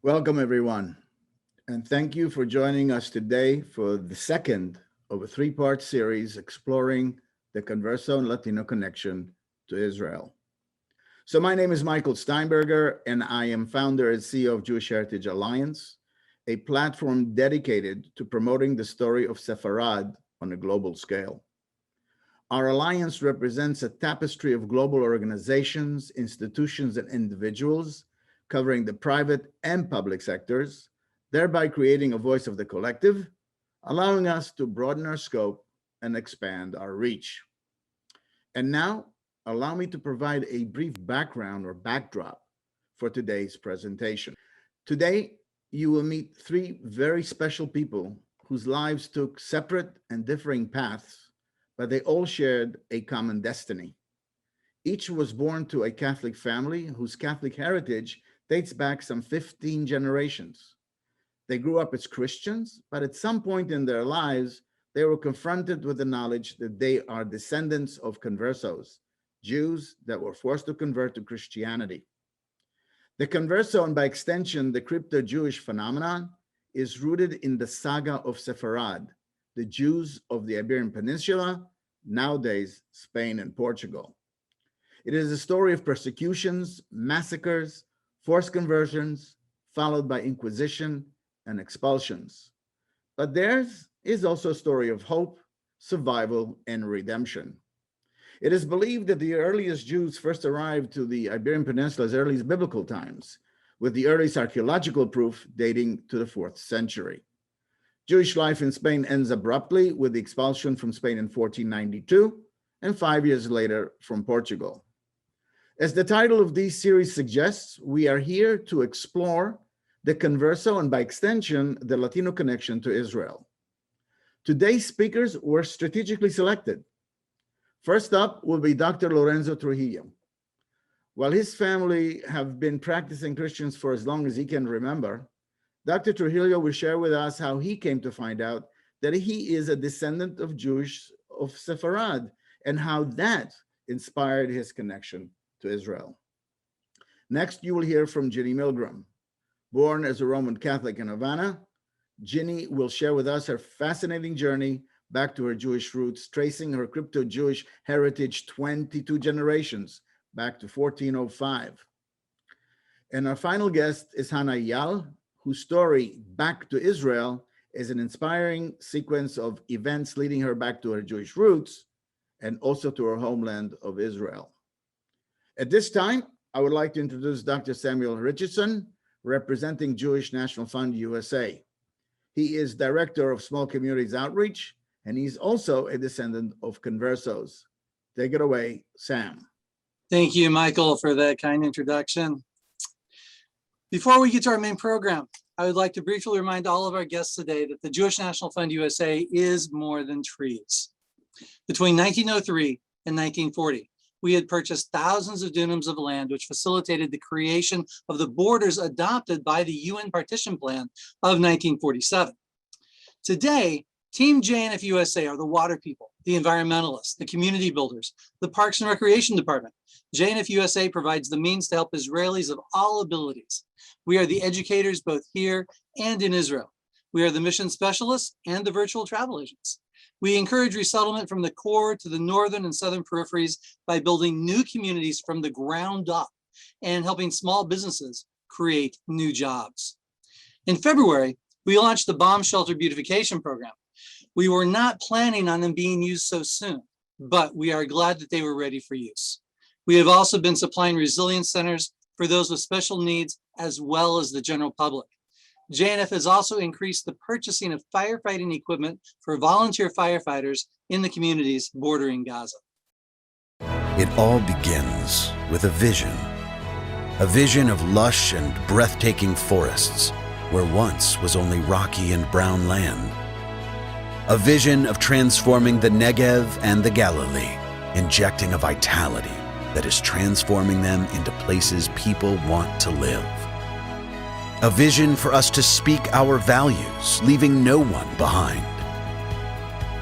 Welcome, everyone, and thank you for joining us today for the second of a three-part series exploring the Converso and Latino connection to Israel. So my name is Michael Steinberger, and I am founder and CEO of Jewish Heritage Alliance, a platform dedicated to promoting the story of Sefarad on a global scale. Our alliance represents a tapestry of global organizations, institutions, and individuals covering the private and public sectors, thereby creating a voice of the collective, allowing us to broaden our scope and expand our reach. And now, allow me to provide a brief background or backdrop for today's presentation. Today, you will meet three very special people whose lives took separate and differing paths, but they all shared a common destiny. Each was born to a Catholic family whose Catholic heritage dates back some 15 generations. They grew up as Christians, but at some point in their lives, they were confronted with the knowledge that they are descendants of conversos, Jews that were forced to convert to Christianity. The converso, and by extension, the crypto-Jewish phenomenon, is rooted in the saga of Sefarad, the Jews of the Iberian Peninsula, nowadays Spain and Portugal. It is a story of persecutions, massacres, forced conversions, followed by inquisition and expulsions. But theirs is also a story of hope, survival, and redemption. It is believed that the earliest Jews first arrived to the Iberian Peninsula as early as biblical times, with the earliest archaeological proof dating to the 4th century. Jewish life in Spain ends abruptly with the expulsion from Spain in 1492, and 5 years later from Portugal. As the title of this series suggests, we are here to explore the Converso and by extension, the Latino connection to Israel. Today's speakers were strategically selected. First up will be Dr. Lorenzo Trujillo. While his family have been practicing Christians for as long as he can remember, Dr. Trujillo will share with us how he came to find out that he is a descendant of Jews of Sefarad and how that inspired his connection to Israel. Next, you will hear from Ginny Milgram. Born as a Roman Catholic in Havana, Ginny will share with us her fascinating journey back to her Jewish roots, tracing her crypto-Jewish heritage 22 generations back to 1405. And our final guest is Hannah Eyal, whose story, Back to Israel, is an inspiring sequence of events leading her back to her Jewish roots and also to her homeland of Israel. At this time, I would like to introduce Dr. Samuel Richardson, representing Jewish National Fund USA. He is Director of Small Communities Outreach, and he's also a descendant of conversos. Take it away, Sam. Thank you, Michael, for that kind introduction. Before we get to our main program, I would like to briefly remind all of our guests today that the Jewish National Fund USA is more than trees. Between 1903 and 1940, we had purchased thousands of dunums of land, which facilitated the creation of the borders adopted by the UN Partition Plan of 1947. Today, Team JNF USA are the water people, the environmentalists, the community builders, the Parks and Recreation Department. JNF USA provides the means to help Israelis of all abilities. We are the educators both here and in Israel. We are the mission specialists and the virtual travel agents. We encourage resettlement from the core to the northern and southern peripheries by building new communities from the ground up and helping small businesses create new jobs. In February, we launched the Bomb Shelter Beautification Program. We were not planning on them being used so soon, but we are glad that they were ready for use. We have also been supplying resilience centers for those with special needs as well as the general public. JNF has also increased the purchasing of firefighting equipment for volunteer firefighters in the communities bordering Gaza. It all begins with a vision of lush and breathtaking forests where once was only rocky and brown land. A vision of transforming the Negev and the Galilee, injecting a vitality that is transforming them into places people want to live. A vision for us to speak our values, leaving no one behind.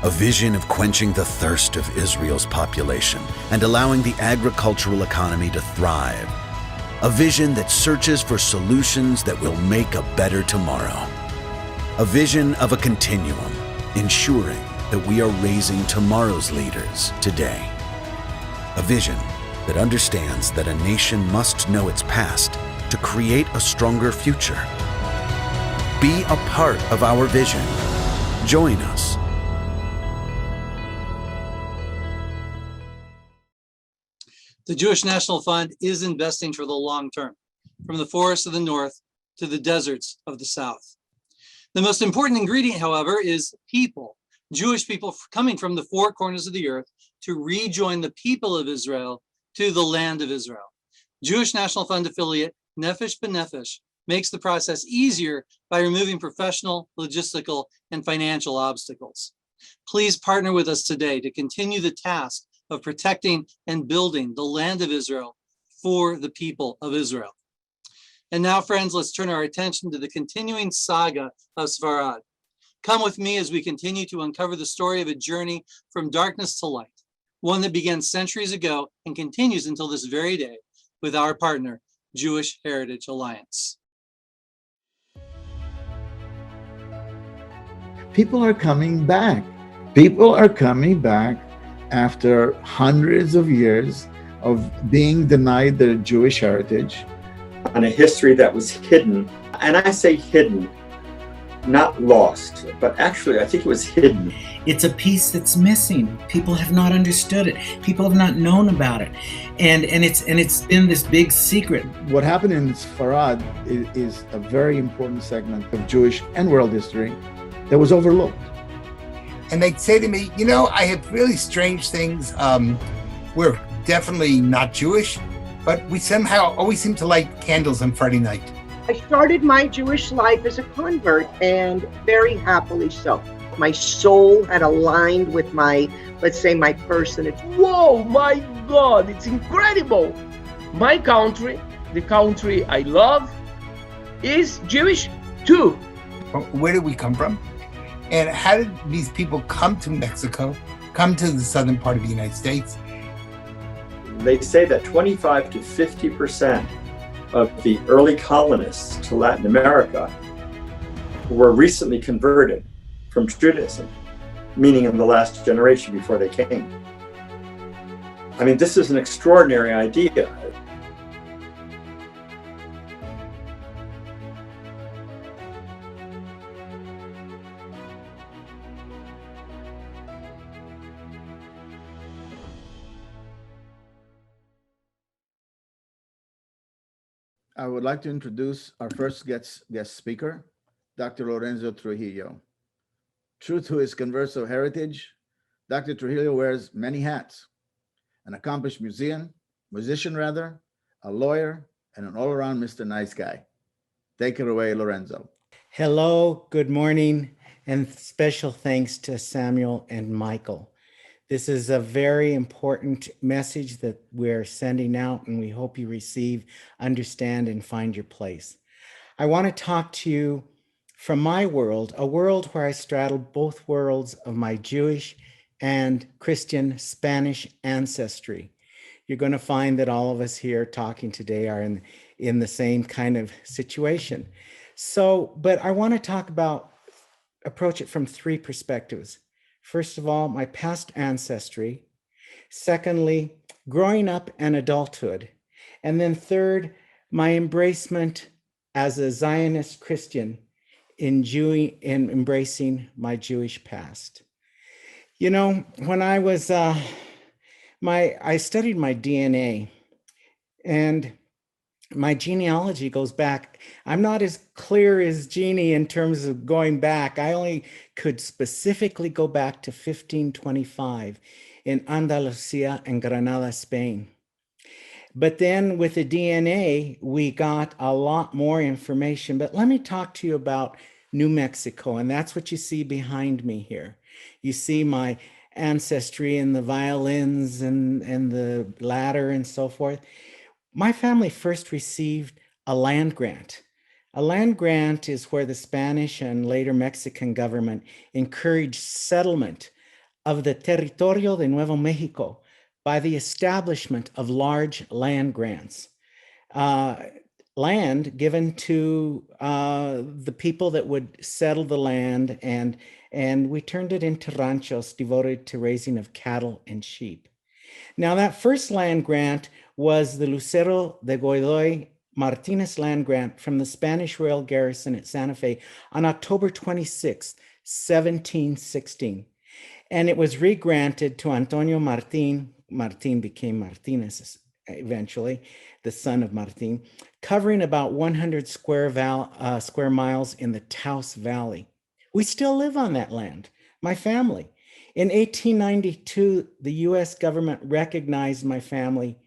A vision of quenching the thirst of Israel's population and allowing the agricultural economy to thrive. A vision that searches for solutions that will make a better tomorrow. A vision of a continuum, ensuring that we are raising tomorrow's leaders today. A vision that understands that a nation must know its past to create a stronger future. Be a part of our vision. Join us. The Jewish National Fund is investing for the long term, from the forests of the north to the deserts of the south. The most important ingredient, however, is people, Jewish people coming from the four corners of the earth to rejoin the people of Israel to the land of Israel. Jewish National Fund affiliate Nefesh B'Nefesh makes the process easier by removing professional, logistical, and financial obstacles. Please partner with us today to continue the task of protecting and building the land of Israel for the people of Israel. And now, friends, let's turn our attention to the continuing saga of Sefarad. Come with me as we continue to uncover the story of a journey from darkness to light, one that began centuries ago and continues until this very day with our partner, Jewish Heritage Alliance. People are coming back. People are coming back after hundreds of years of being denied their Jewish heritage. On a history that was hidden, and I say hidden, not lost, but actually I think it was hidden. It's a piece that's missing. People have not understood it. People have not known about it, and it's been this big secret. What happened in Sefarad is a very important segment of Jewish and world history that was overlooked. And they'd say to me, you know, I have really strange things. We're definitely not Jewish, but we somehow always seem to light candles on Friday night. I started my Jewish life as a convert, and very happily so. My soul had aligned with my, let's say, my person. Whoa, my God, it's incredible. My country, the country I love, is Jewish too. Where did we come from? And how did these people come to Mexico, come to the southern part of the United States? They say that 25 to 50% of the early colonists to Latin America were recently converted from Judaism, meaning in the last generation before they came. I mean, this is an extraordinary idea. I would like to introduce our first guest speaker, Dr. Lorenzo Trujillo. True to his Converso heritage, Dr. Trujillo wears many hats: an accomplished musician, a lawyer, and an all-around Mr. Nice Guy. Take it away, Lorenzo. Hello, good morning, and special thanks to Samuel and Michael. This is a very important message that we're sending out, and we hope you receive, understand, and find your place. I want to talk to you from my world, a world where I straddle both worlds of my Jewish and Christian Spanish ancestry. You're going to find that all of us here talking today are in the same kind of situation. But I want to approach it from three perspectives. First of all, my past ancestry. Secondly, growing up and adulthood. And then third, my embracement as a Zionist Christian in embracing my Jewish past. You know, when I was, I studied my DNA, and my genealogy goes back. I'm not as clear as Jeannie in terms of going back. I only could specifically go back to 1525 in Andalusia and Granada, Spain. But then with the DNA, we got a lot more information. But let me talk to you about New Mexico, and that's what you see behind me here. You see my ancestry and the violins and the ladder and so forth. My family first received a land grant. A land grant is where the Spanish and later Mexican government encouraged settlement of the Territorio de Nuevo Mexico by the establishment of large land grants. land given to the people that would settle the land, and we turned it into ranchos devoted to raising of cattle and sheep. Now, that first land grant was the Lucero de Godoy Martinez land grant from the Spanish Royal Garrison at Santa Fe on October 26, 1716. And it was regranted to Antonio Martin. Martin became Martinez eventually, the son of Martin, covering about 100 square miles in the Taos Valley. We still live on that land, my family. In 1892, the US government recognized my family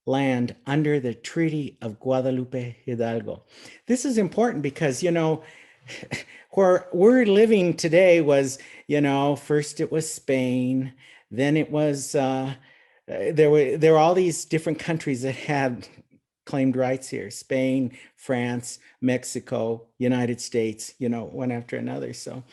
land under the Treaty of Guadalupe Hidalgo. This is important because, you know, where we're living today was, you know, first it was Spain, then it was, there were all these different countries that had claimed rights here: Spain, France, Mexico, United States, you know, one after another. So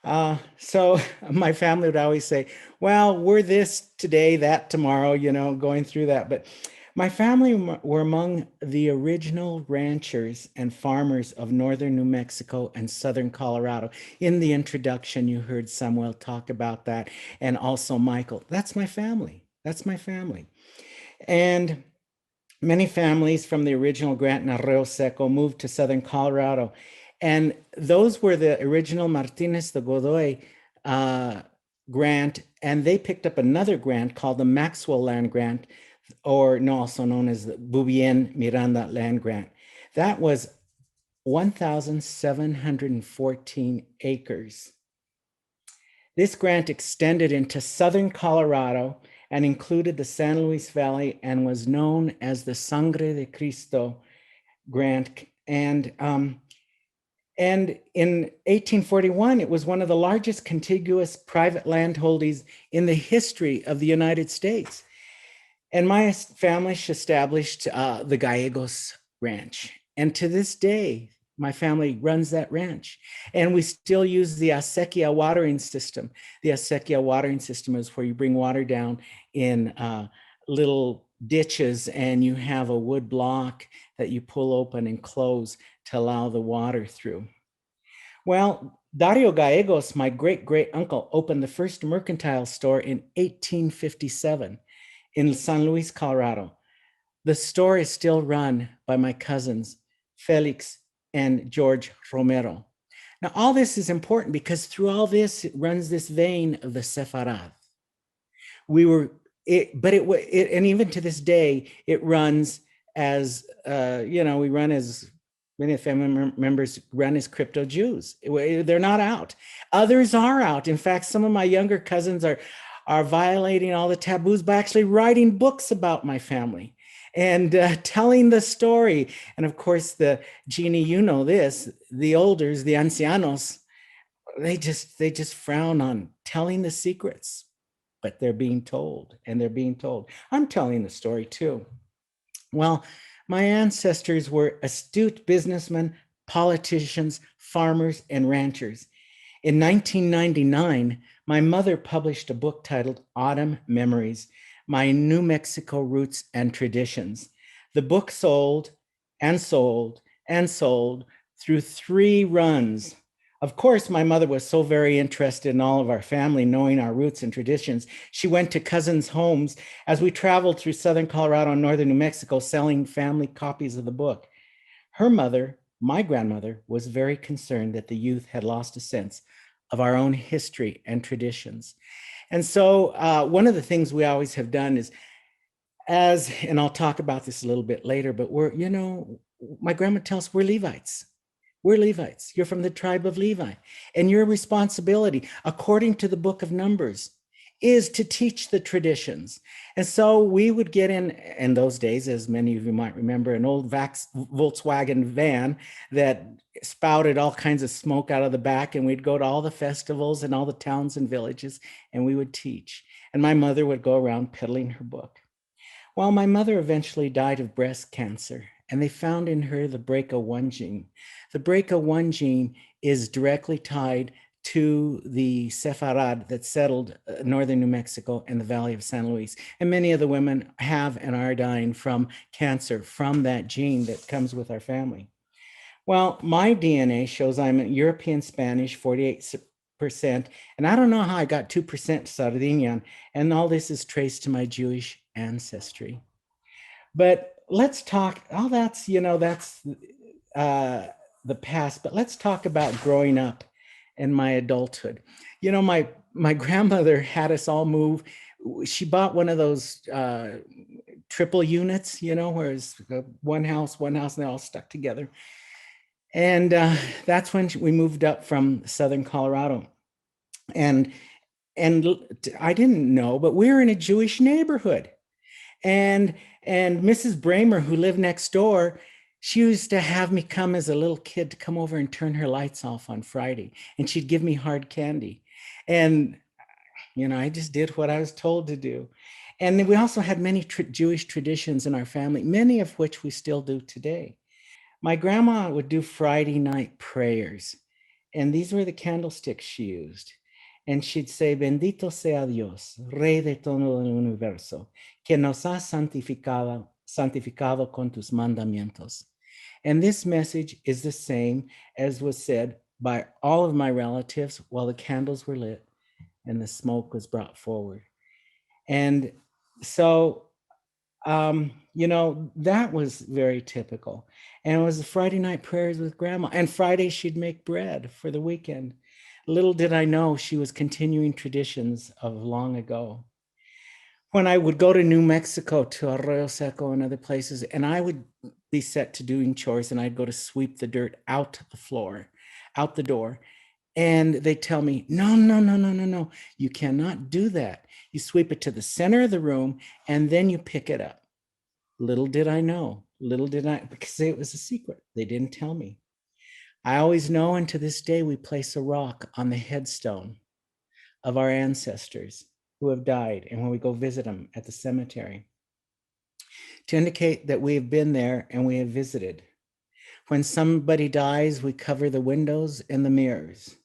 my family would always say, well, we're this today, that tomorrow, you know, going through that. But my family were among the original ranchers and farmers of northern New Mexico and southern Colorado. In the introduction, you heard Samuel talk about that, and also Michael. That's my family. That's my family. And many families from the original grant in Arroyo Seco moved to southern Colorado. And those were the original Martinez de Godoy grant, and they picked up another grant called the Maxwell Land Grant, or also known as the Bubien Miranda Land Grant. That was 1,714 acres. This grant extended into southern Colorado and included the San Luis Valley and was known as the Sangre de Cristo grant. And in 1841, it was one of the largest contiguous private landholdings in the history of the United States. And my family established the Gallegos Ranch. And to this day, my family runs that ranch. And we still use the acequia watering system. The acequia watering system is where you bring water down in little ditches, and you have a wood block that you pull open and close to allow the water through. Well, Dario Gallegos, my great-great-uncle, opened the first mercantile store in 1857 in San Luis, Colorado. The store is still run by my cousins, Felix and George Romero. Now, all this is important because through all this, it runs this vein of the Sefarad. And even to this day, it runs as, we run as, many family members run as crypto Jews. They're not out. Others are out. In fact, some of my younger cousins are violating all the taboos by actually writing books about my family and telling the story. And of course, Jeannie, you know this, the elders, the ancianos, they just frown on telling the secrets, but they're being told, and they're being told. I'm telling the story too. Well, my ancestors were astute businessmen, politicians, farmers, and ranchers. In 1999, my mother published a book titled Autumn Memories: My New Mexico Roots and Traditions. The book sold and sold and sold through 3 runs. Of course, my mother was so very interested in all of our family knowing our roots and traditions. She went to cousins' homes as we traveled through southern Colorado and northern New Mexico selling family copies of the book. Her mother, my grandmother, was very concerned that the youth had lost a sense of our own history and traditions. And so one of the things we always have done is, and I'll talk about this a little bit later, but my grandma tells us we're Levites. We're Levites. You're from the tribe of Levi. And your responsibility, according to the book of Numbers, is to teach the traditions. And so we would get in those days, as many of you might remember, an old Volkswagen van that spouted all kinds of smoke out of the back, and we'd go to all the festivals and all the towns and villages, and we would teach. And my mother would go around peddling her book. Well, my mother eventually died of breast cancer, and they found in her the BRCA1 gene. The BRCA1 gene is directly tied to the Sefarad that settled northern New Mexico and the Valley of San Luis. And many of the women have and are dying from cancer from that gene that comes with our family. Well, my DNA shows I'm European Spanish, 48%. And I don't know how I got 2% Sardinian. And all this is traced to my Jewish ancestry. But let's talk, that's the past, but let's talk about growing up and my adulthood. My grandmother had us all move. She bought one of those triple units, where it's one house, and they're all stuck together. And that's when we moved up from southern Colorado. And I didn't know, but we were in a Jewish neighborhood. And Mrs. Bramer, who lived next door, she used to have me come as a little kid to come over and turn her lights off on Friday. And she'd give me hard candy. And, I just did what I was told to do. And then we also had many Jewish traditions in our family, many of which we still do today. My grandma would do Friday night prayers. And these were the candlesticks she used. And she'd say, Bendito sea Dios, Rey de todo el universo, que nos ha santificado con tus mandamientos. And this message is the same as was said by all of my relatives while the candles were lit and the smoke was brought forward. And so, that was very typical. And it was the Friday night prayers with grandma. And Friday she'd make bread for the weekend. Little did I know she was continuing traditions of long ago. When I would go to New Mexico, to Arroyo Seco and other places, and I would be set to doing chores, and I'd go to sweep the dirt out the floor, out the door. And they tell me, no, you cannot do that. You sweep it to the center of the room, and then you pick it up. Little did I know, because it was a secret. They didn't tell me. I always know, and to this day, we place a rock on the headstone of our ancestors who have died, and when we go visit them at the cemetery, to indicate that we have been there and we have visited. When somebody dies, we cover the windows and the mirrors.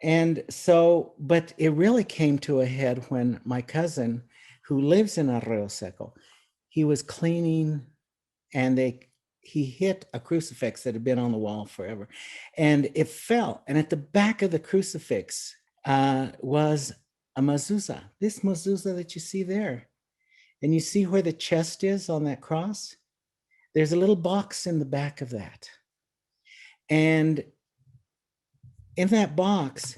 And so, but it really came to a head when my cousin, who lives in Arroyo Seco, he was cleaning, and he hit a crucifix that had been on the wall forever, and it fell. And at the back of the crucifix was a mezuzah, this mezuzah that you see there. And you see where the chest is on that cross? There's a little box in the back of that. And in that box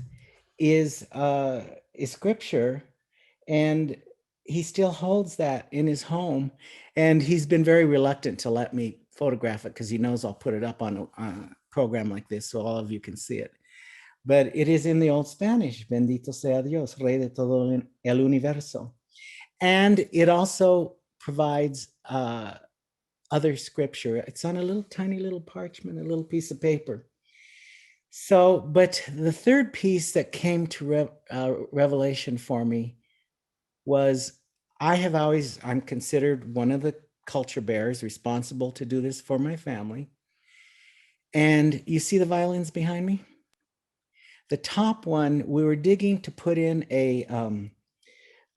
is scripture, and he still holds that in his home. And he's been very reluctant to let me photograph it because he knows I'll put it up on a program like this so all of you can see it. But it is in the Old Spanish, Bendito sea Dios, Rey de todo el universo. And it also provides other scripture. It's on a little tiny little parchment, a little piece of paper. So, but the third piece that came to revelation for me was I'm considered one of the culture bearers responsible to do this for my family. And you see the violins behind me? The top one, we were digging to put in an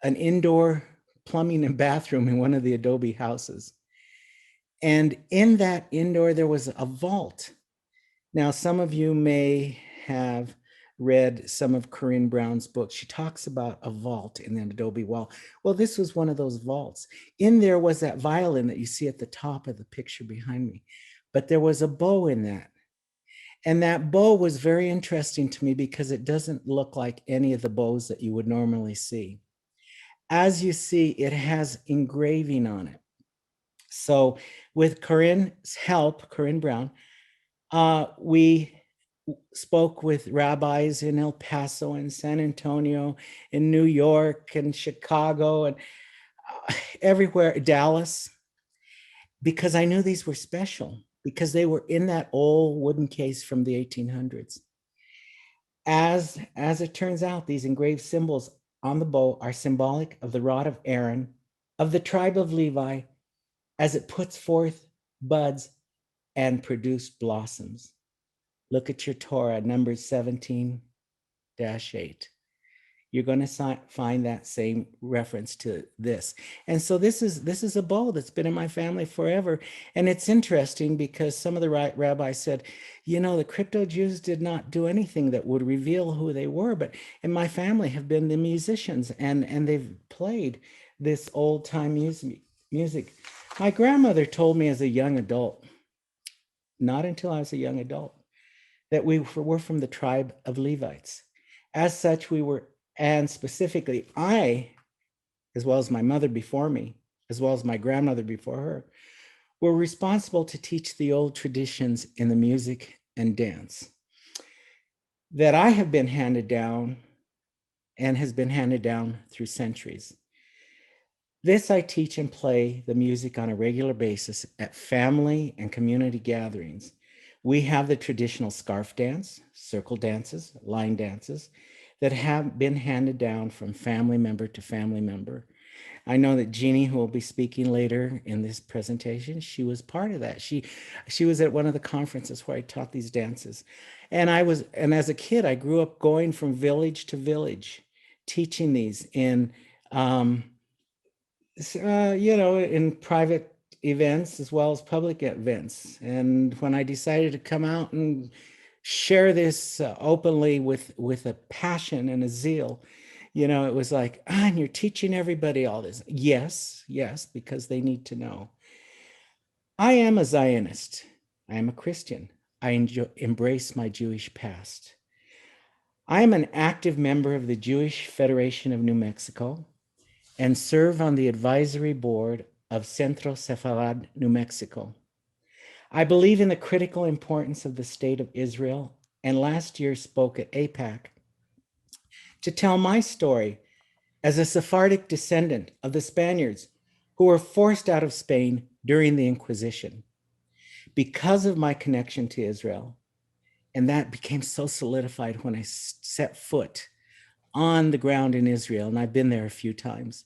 indoor plumbing and bathroom in one of the adobe houses. And in that indoor, there was a vault. Now, some of you may have read some of Corinne Brown's books. She talks about a vault in an adobe wall. Well, this was one of those vaults. In there was that violin that you see at the top of the picture behind me, but there was a bow in that. And that bow was very interesting to me because it doesn't look like any of the bows that you would normally see. As you see, it has engraving on it. So with Corinne's help, Corinne Brown, we spoke with rabbis in El Paso and San Antonio, in New York and Chicago and everywhere, Dallas, because I knew these were special, because they were in that old wooden case from the 1800s. As it turns out, these engraved symbols on the bow are symbolic of the rod of Aaron, of the tribe of Levi, as it puts forth buds and produced blossoms. Look at your Torah, Numbers 17, 8. You're going to find that same reference to this. And so this is a bow that's been in my family forever. And it's interesting because some of the rabbis said, you know, the crypto Jews did not do anything that would reveal who they were, but in my family have been the musicians, and they've played this old time music. My grandmother told me as a young adult, not until I was a young adult, that we were from the tribe of Levites. As such, we were, and specifically I, as well as my mother before me, as well as my grandmother before her, were responsible to teach the old traditions in the music and dance that I have been handed down and has been handed down through centuries. This I teach and play the music on a regular basis at family and community gatherings. We have the traditional scarf dance, circle dances, line dances that have been handed down from family member to family member. I know that Jeannie, who will be speaking later in this presentation, she was part of that. She was at one of the conferences where I taught these dances. And as a kid, I grew up going from village to village, teaching these in, in private events as well as public events. And when I decided to come out and share this openly with a passion and a zeal, you know, it was like, and you're teaching everybody all this. Yes, because they need to know. I am a Zionist. I am a Christian. I embrace my Jewish past. I am an active member of the Jewish Federation of New Mexico and serve on the advisory board of Centro Sefarad, New Mexico. I believe in the critical importance of the state of Israel, and last year spoke at AIPAC to tell my story as a Sephardic descendant of the Spaniards who were forced out of Spain during the Inquisition because of my connection to Israel. And that became so solidified when I set foot on the ground in Israel, and I've been there a few times.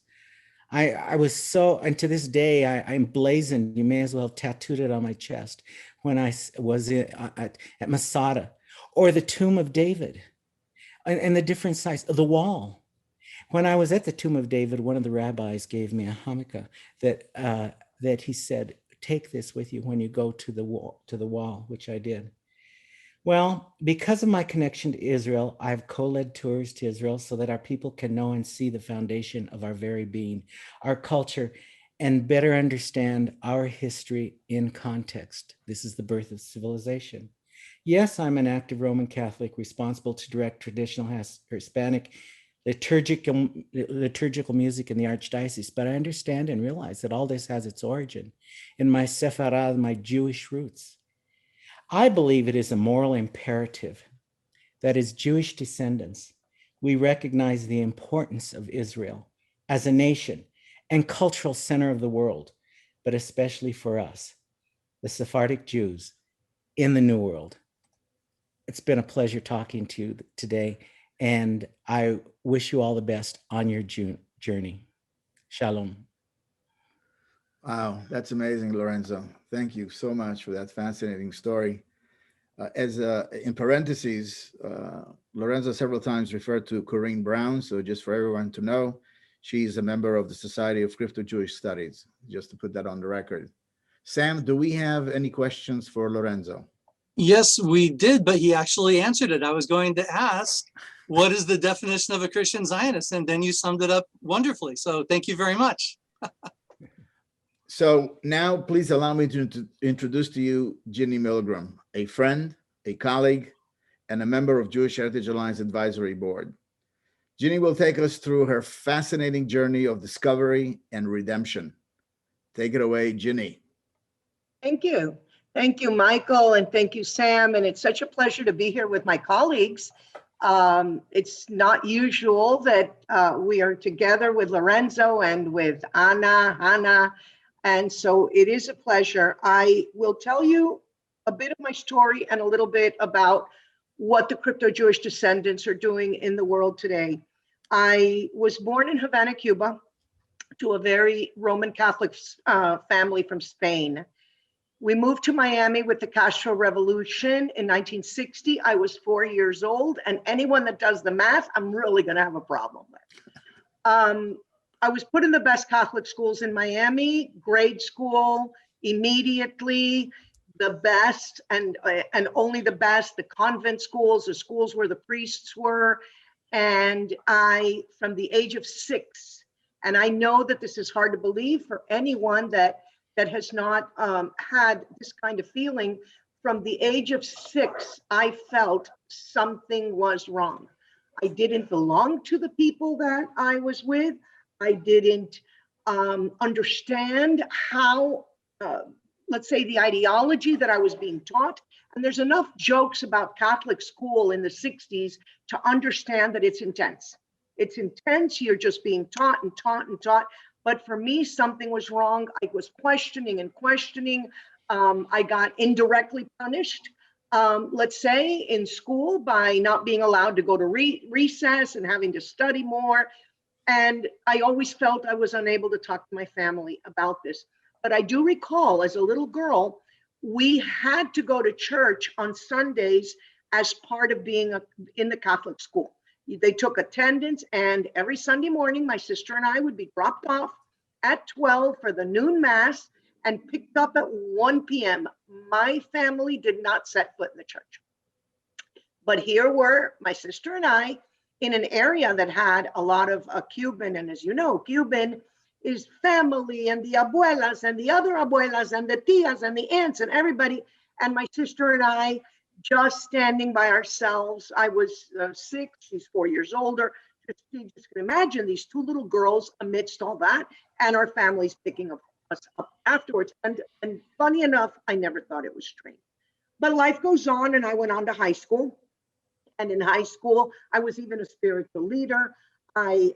I was so, and to this day, I'm blazoned, you may as well have tattooed it on my chest, when I was at Masada, or the Tomb of David, and the different size of the wall. When I was at the Tomb of David, one of the rabbis gave me a hamika that he said, take this with you when you go to the wall, which I did. Well, because of my connection to Israel, I've co-led tours to Israel so that our people can know and see the foundation of our very being, our culture, and better understand our history in context. This is the birth of civilization. Yes, I'm an active Roman Catholic responsible to direct traditional Hispanic liturgical music in the Archdiocese, but I understand and realize that all this has its origin in my Sefarad, my Jewish roots. I believe it is a moral imperative that as Jewish descendants, we recognize the importance of Israel as a nation and cultural center of the world, but especially for us, the Sephardic Jews in the New World. It's been a pleasure talking to you today, and I wish you all the best on your journey. Shalom. Wow, that's amazing, Lorenzo. Thank you so much for that fascinating story. In parentheses, Lorenzo several times referred to Corinne Brown. So just for everyone to know, she's a member of the Society of Crypto-Jewish Studies, just to put that on the record. Sam, do we have any questions for Lorenzo? Yes, we did, but he actually answered it. I was going to ask, what is the definition of a Christian Zionist? And then you summed it up wonderfully. So thank you very much. So now please allow me to introduce to you Ginny Milgram, a friend, a colleague, and a member of Jewish Heritage Alliance Advisory Board. Ginny will take us through her fascinating journey of discovery and redemption. Take it away, Ginny. Thank you. Thank you, Michael, and thank you, Sam. And it's such a pleasure to be here with my colleagues. It's not usual that we are together with Lorenzo and with Hannah. And so it is a pleasure. I will tell you a bit of my story and a little bit about what the crypto-Jewish descendants are doing in the world today. I was born in Havana, Cuba, to a very Roman Catholic family from Spain. We moved to Miami with the Castro Revolution in 1960. I was 4 years old, and anyone that does the math, I'm really going to have a problem with. I was put in the best Catholic schools in Miami, grade school, immediately the best, and only the best, the convent schools, the schools where the priests were. And I, from the age of 6, and I know that this is hard to believe for anyone that has not had this kind of feeling, from the age of 6, I felt something was wrong. I didn't belong to the people that I was with. I didn't understand how, let's say, the ideology that I was being taught. And there's enough jokes about Catholic school in the 60s to understand that it's intense. It's intense. You're just being taught and taught and taught. But for me, something was wrong. I was questioning and questioning. I got indirectly punished, let's say, in school by not being allowed to go to recess and having to study more. And I always felt I was unable to talk to my family about this. But I do recall, as a little girl, we had to go to church on Sundays as part of being in the Catholic school. They took attendance, and every Sunday morning, my sister and I would be dropped off at 12 for the noon mass and picked up at 1 p.m. My family did not set foot in the church. But here were my sister and I in an area that had a lot of Cuban, and as you know, Cuban is family, and the abuelas and the other abuelas and the tias and the aunts and everybody. And my sister and I just standing by ourselves. I was 6, she's 4 years older. You just can imagine these 2 little girls amidst all that, and our families picking us up afterwards. And funny enough, I never thought it was strange. But life goes on, and I went on to high school. And in high school, I was even a spiritual leader. I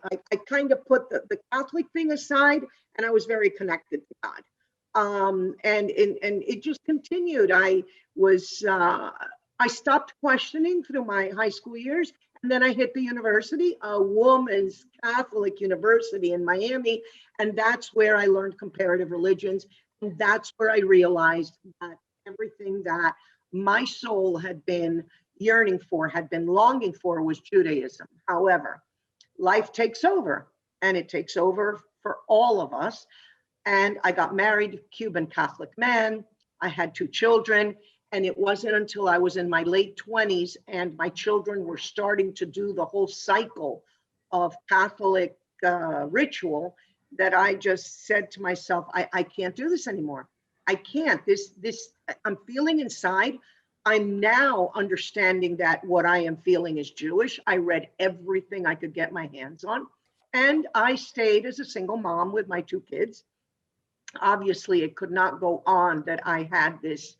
kind of put the Catholic thing aside, and I was very connected to God. And it just continued. I stopped questioning through my high school years, and then I hit the university, a woman's Catholic university in Miami, and that's where I learned comparative religions, and that's where I realized that everything that my soul had been yearning for, had been longing for, was Judaism. However, life takes over, and it takes over for all of us. And I got married, Cuban Catholic man. I had 2 children, and it wasn't until I was in my late 20s and my children were starting to do the whole cycle of Catholic ritual that I just said to myself, I can't do this anymore. I can't. This I'm feeling inside. I'm now understanding that what I am feeling is Jewish. I read everything I could get my hands on, and I stayed as a single mom with my 2 kids. Obviously, it could not go on that I had this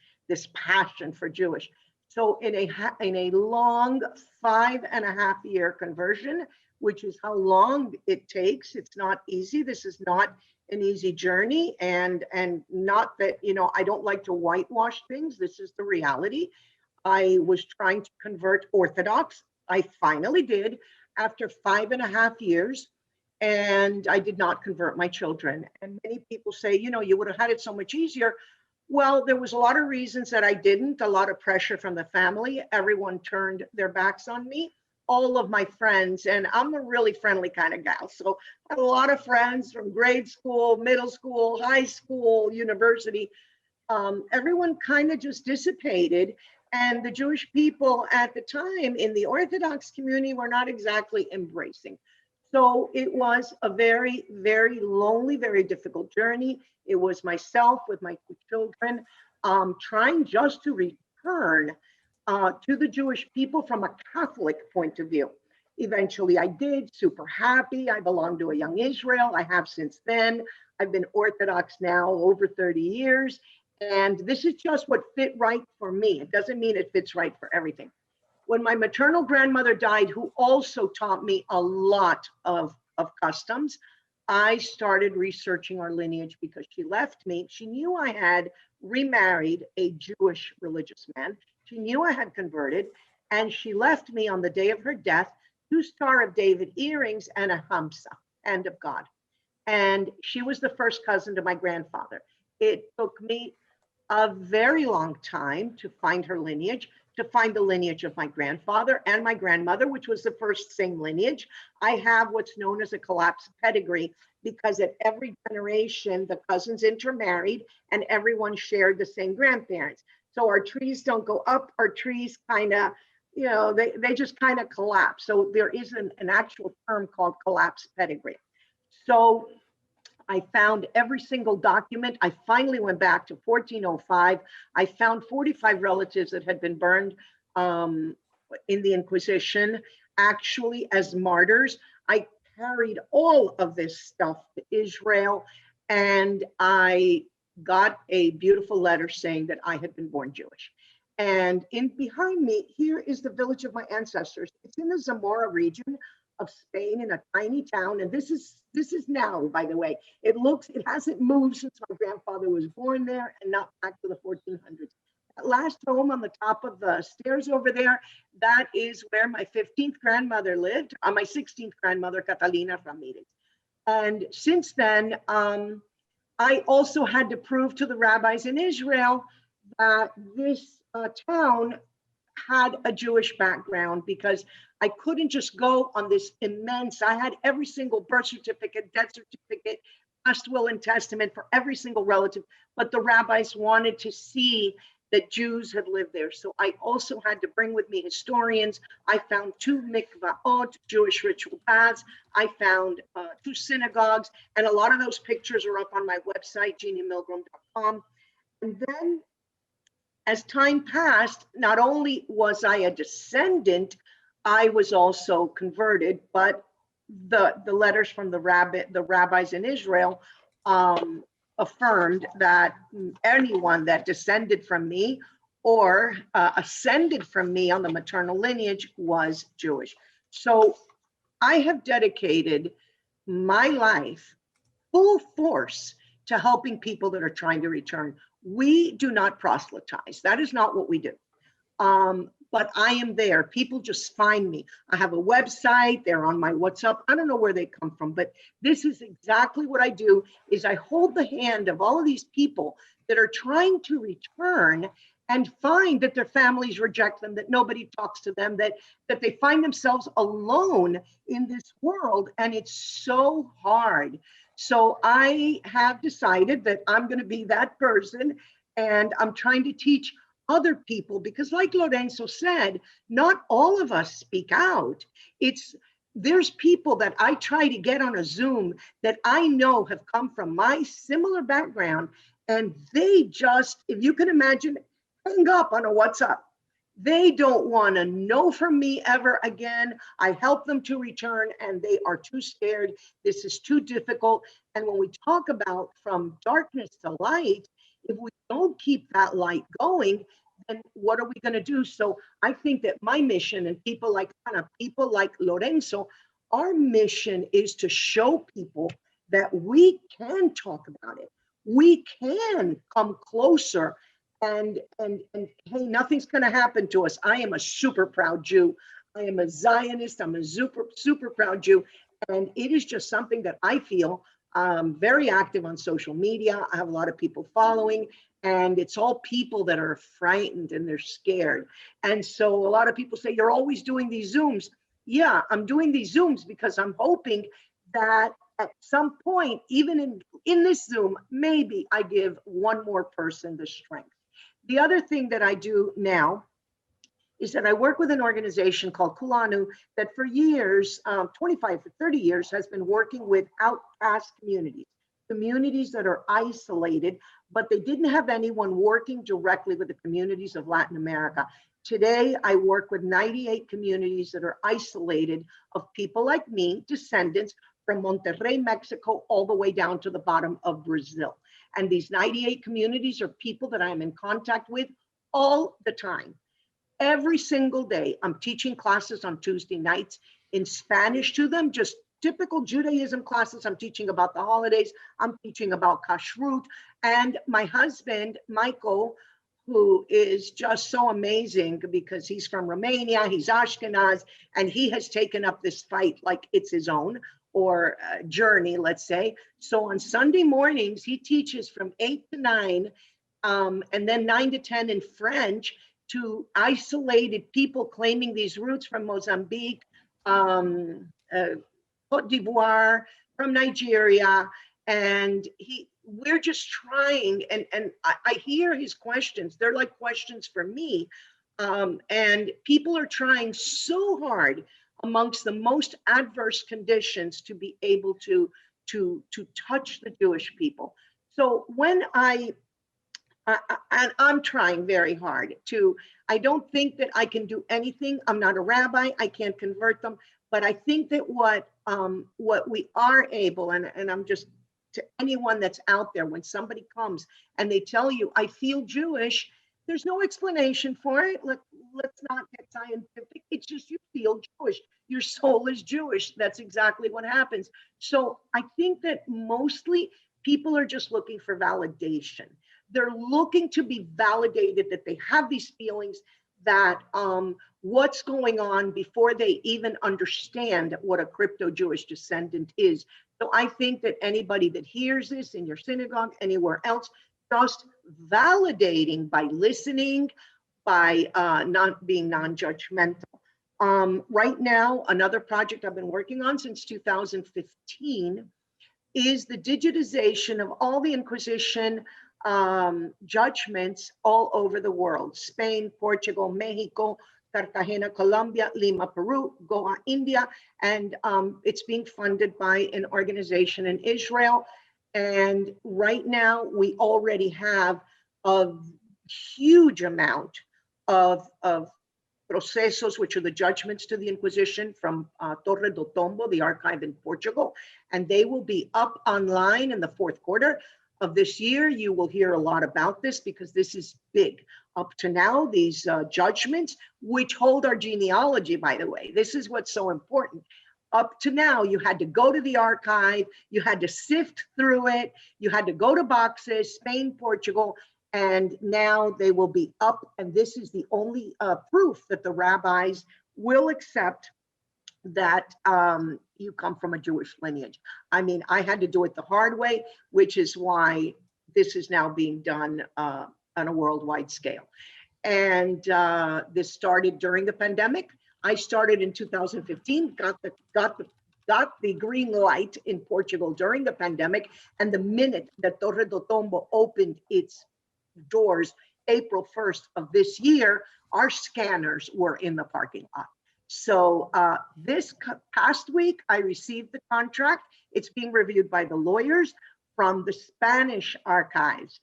passion for Jewish. So in a long 5.5-year conversion, which is how long it takes, it's not easy. This is not an easy journey, and not that, I don't like to whitewash things. This is the reality. I was trying to convert Orthodox. I finally did after 5.5 years, and I did not convert my children. And many people say, you would have had it so much easier. Well, there was a lot of reasons that I didn't, a lot of pressure from the family. Everyone turned their backs on me. All of my friends, and I'm a really friendly kind of gal. So I had a lot of friends from grade school, middle school, high school, university. Everyone kind of just dissipated. And the Jewish people at the time in the Orthodox community were not exactly embracing. So it was a very, very lonely, very difficult journey. It was myself with my 2 children trying just to return to the Jewish people from a Catholic point of view. Eventually I did, super happy. I belong to a young Israel. I have since then. I've been Orthodox now over 30 years. And this is just what fit right for me. It doesn't mean it fits right for everything. When my maternal grandmother died, who also taught me a lot of customs, I started researching our lineage because she left me. She knew I had remarried a Jewish religious man. She knew I had converted, and she left me on the day of her death 2 Star of David earrings and a Hamsa, hand of God. And she was the first cousin to my grandfather. It took me a very long time to find her lineage, to find the lineage of my grandfather and my grandmother, which was the first same lineage. I have what's known as a collapsed pedigree, because at every generation, the cousins intermarried and everyone shared the same grandparents. So our trees don't go up, our trees kind of, you know, they just kind of collapse. So there is an actual term called collapsed pedigree. So I found every single document. I finally went back to 1405. I found 45 relatives that had been burned in the Inquisition, actually as martyrs. I carried all of this stuff to Israel, and I got a beautiful letter saying that I had been born Jewish. And in behind me, here is the village of my ancestors. It's in the Zamora region of Spain, in a tiny town. And this is now, by the way, it hasn't moved since my grandfather was born there, and not back to the 1400s. That last home on the top of the stairs over there, that is where my 15th grandmother lived, my 16th grandmother, Catalina Ramirez. And since then, I also had to prove to the rabbis in Israel that this town had a Jewish background, because I couldn't just go on this immense, I had every single birth certificate, death certificate, trust will and testament for every single relative, but the rabbis wanted to see that Jews had lived there. So I also had to bring with me historians. I found 2 mikvaot, Jewish ritual baths. I found 2 synagogues, and a lot of those pictures are up on my website, jeanniemilgram.com. And then as time passed, not only was I a descendant, I was also converted, but the letters from the rabbis in Israel affirmed that anyone that descended from me or ascended from me on the maternal lineage was Jewish. So I have dedicated my life full force to helping people that are trying to return. We do not proselytize. That is not what we do. But I am there. People just find me. I have a website. They're on my WhatsApp. I don't know where they come from, but this is exactly what I do, is I hold the hand of all of these people that are trying to return and find that their families reject them, that nobody talks to them, that they find themselves alone in this world. And it's so hard. So I have decided that I'm going to be that person, and I'm trying to teach other people, because like Lorenzo said, not all of us speak out. There's people that I try to get on a Zoom that I know have come from my similar background, and they just, if you can imagine, hang up on a WhatsApp. They don't want to know from me ever again. I help them to return, and they are too scared. This is too difficult. And when we talk about from darkness to light, if we don't keep that light going, then what are we going to do? So I think that my mission, and people like Lorenzo, our mission is to show people that we can talk about it. We can come closer, and hey, nothing's going to happen to us. I am a super proud Jew. I am a Zionist. I'm a super proud Jew. And it is just something that I feel very active on social media. I have a lot of people following, and it's all people that are frightened and they're scared. And so a lot of people say, you're always doing these Zooms. Yeah, I'm doing these Zooms because I'm hoping that at some point, even in this Zoom, maybe I give one more person the strength. The other thing that I do now is that I work with an organization called Kulanu that for years, 25 to 30 years, has been working with outcast communities that are isolated, but they didn't have anyone working directly with the communities of Latin America. Today, I work with 98 communities that are isolated of people like me, descendants from Monterrey, Mexico, all the way down to the bottom of Brazil. And these 98 communities are people that I'm in contact with all the time. Every single day, I'm teaching classes on Tuesday nights in Spanish to them, just typical Judaism classes. I'm teaching about the holidays. I'm teaching about kashrut. And my husband, Michael, who is just so amazing because he's from Romania, he's Ashkenaz, and he has taken up this fight like it's his own, or journey, let's say. So on Sunday mornings, he teaches from 8 to 9 and then 9 to 10 in French to isolated people claiming these roots from Mozambique, Cote d'Ivoire, from Nigeria. And we're just trying, and I hear his questions. They're like questions for me. And people are trying so hard amongst the most adverse conditions to be able to touch the Jewish people. So when and I'm trying very hard I don't think that I can do anything. I'm not a rabbi, I can't convert them, but I think that what we are able, and I'm just, to anyone that's out there, when somebody comes and they tell you, I feel Jewish, there's no explanation for it. Let's not get scientific. It's just you feel Jewish. Your soul is Jewish. That's exactly what happens. So I think that mostly people are just looking for validation. They're looking to be validated that they have these feelings, that what's going on, before they even understand what a crypto-Jewish descendant is. So I think that anybody that hears this in your synagogue, anywhere else, just validating by listening, by not being non-judgmental. Right now, another project I've been working on since 2015 is the digitization of all the Inquisition judgments all over the world: Spain, Portugal, Mexico, Cartagena, Colombia, Lima, Peru, Goa, India, and it's being funded by an organization in Israel. And right now, we already have a huge amount of procesos, which are the judgments to the Inquisition from Torre do Tombo, the archive in Portugal, and they will be up online in the fourth quarter of this year. You will hear a lot about this because this is big. Up to now, these judgments, which hold our genealogy, by the way, this is what's so important. Up to now, you had to go to the archive, you had to sift through it, you had to go to boxes, Spain, Portugal, and now they will be up. And this is the only proof that the rabbis will accept that you come from a Jewish lineage. I mean, I had to do it the hard way, which is why this is now being done on a worldwide scale. And this started during the pandemic. I started in 2015, got the green light in Portugal during the pandemic. And the minute that Torre do Tombo opened its doors, April 1st of this year, our scanners were in the parking lot. So this past week, I received the contract. It's being reviewed by the lawyers from the Spanish archives.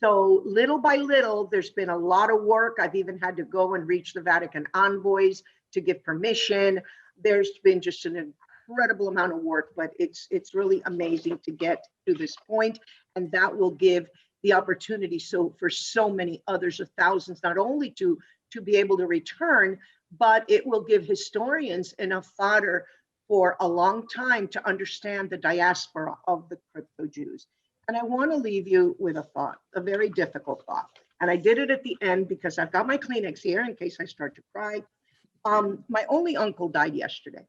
So little by little, there's been a lot of work. I've even had to go and reach the Vatican envoys to give permission. There's been just an incredible amount of work, but it's really amazing to get to this point. And that will give the opportunity for so many others, of thousands, not only to be able to return, but it will give historians enough fodder for a long time to understand the diaspora of the crypto Jews. And I want to leave you with a thought, a very difficult thought. And I did it at the end because I've got my Kleenex here in case I start to cry. My only uncle died yesterday.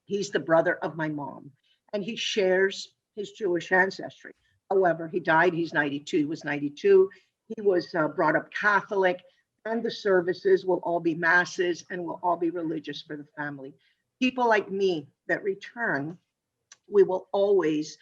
He's the brother of my mom, and he shares his Jewish ancestry. However, he died, he's 92, he was 92. He was brought up Catholic, and the services will all be masses and will all be religious for the family. People like me that return, we will always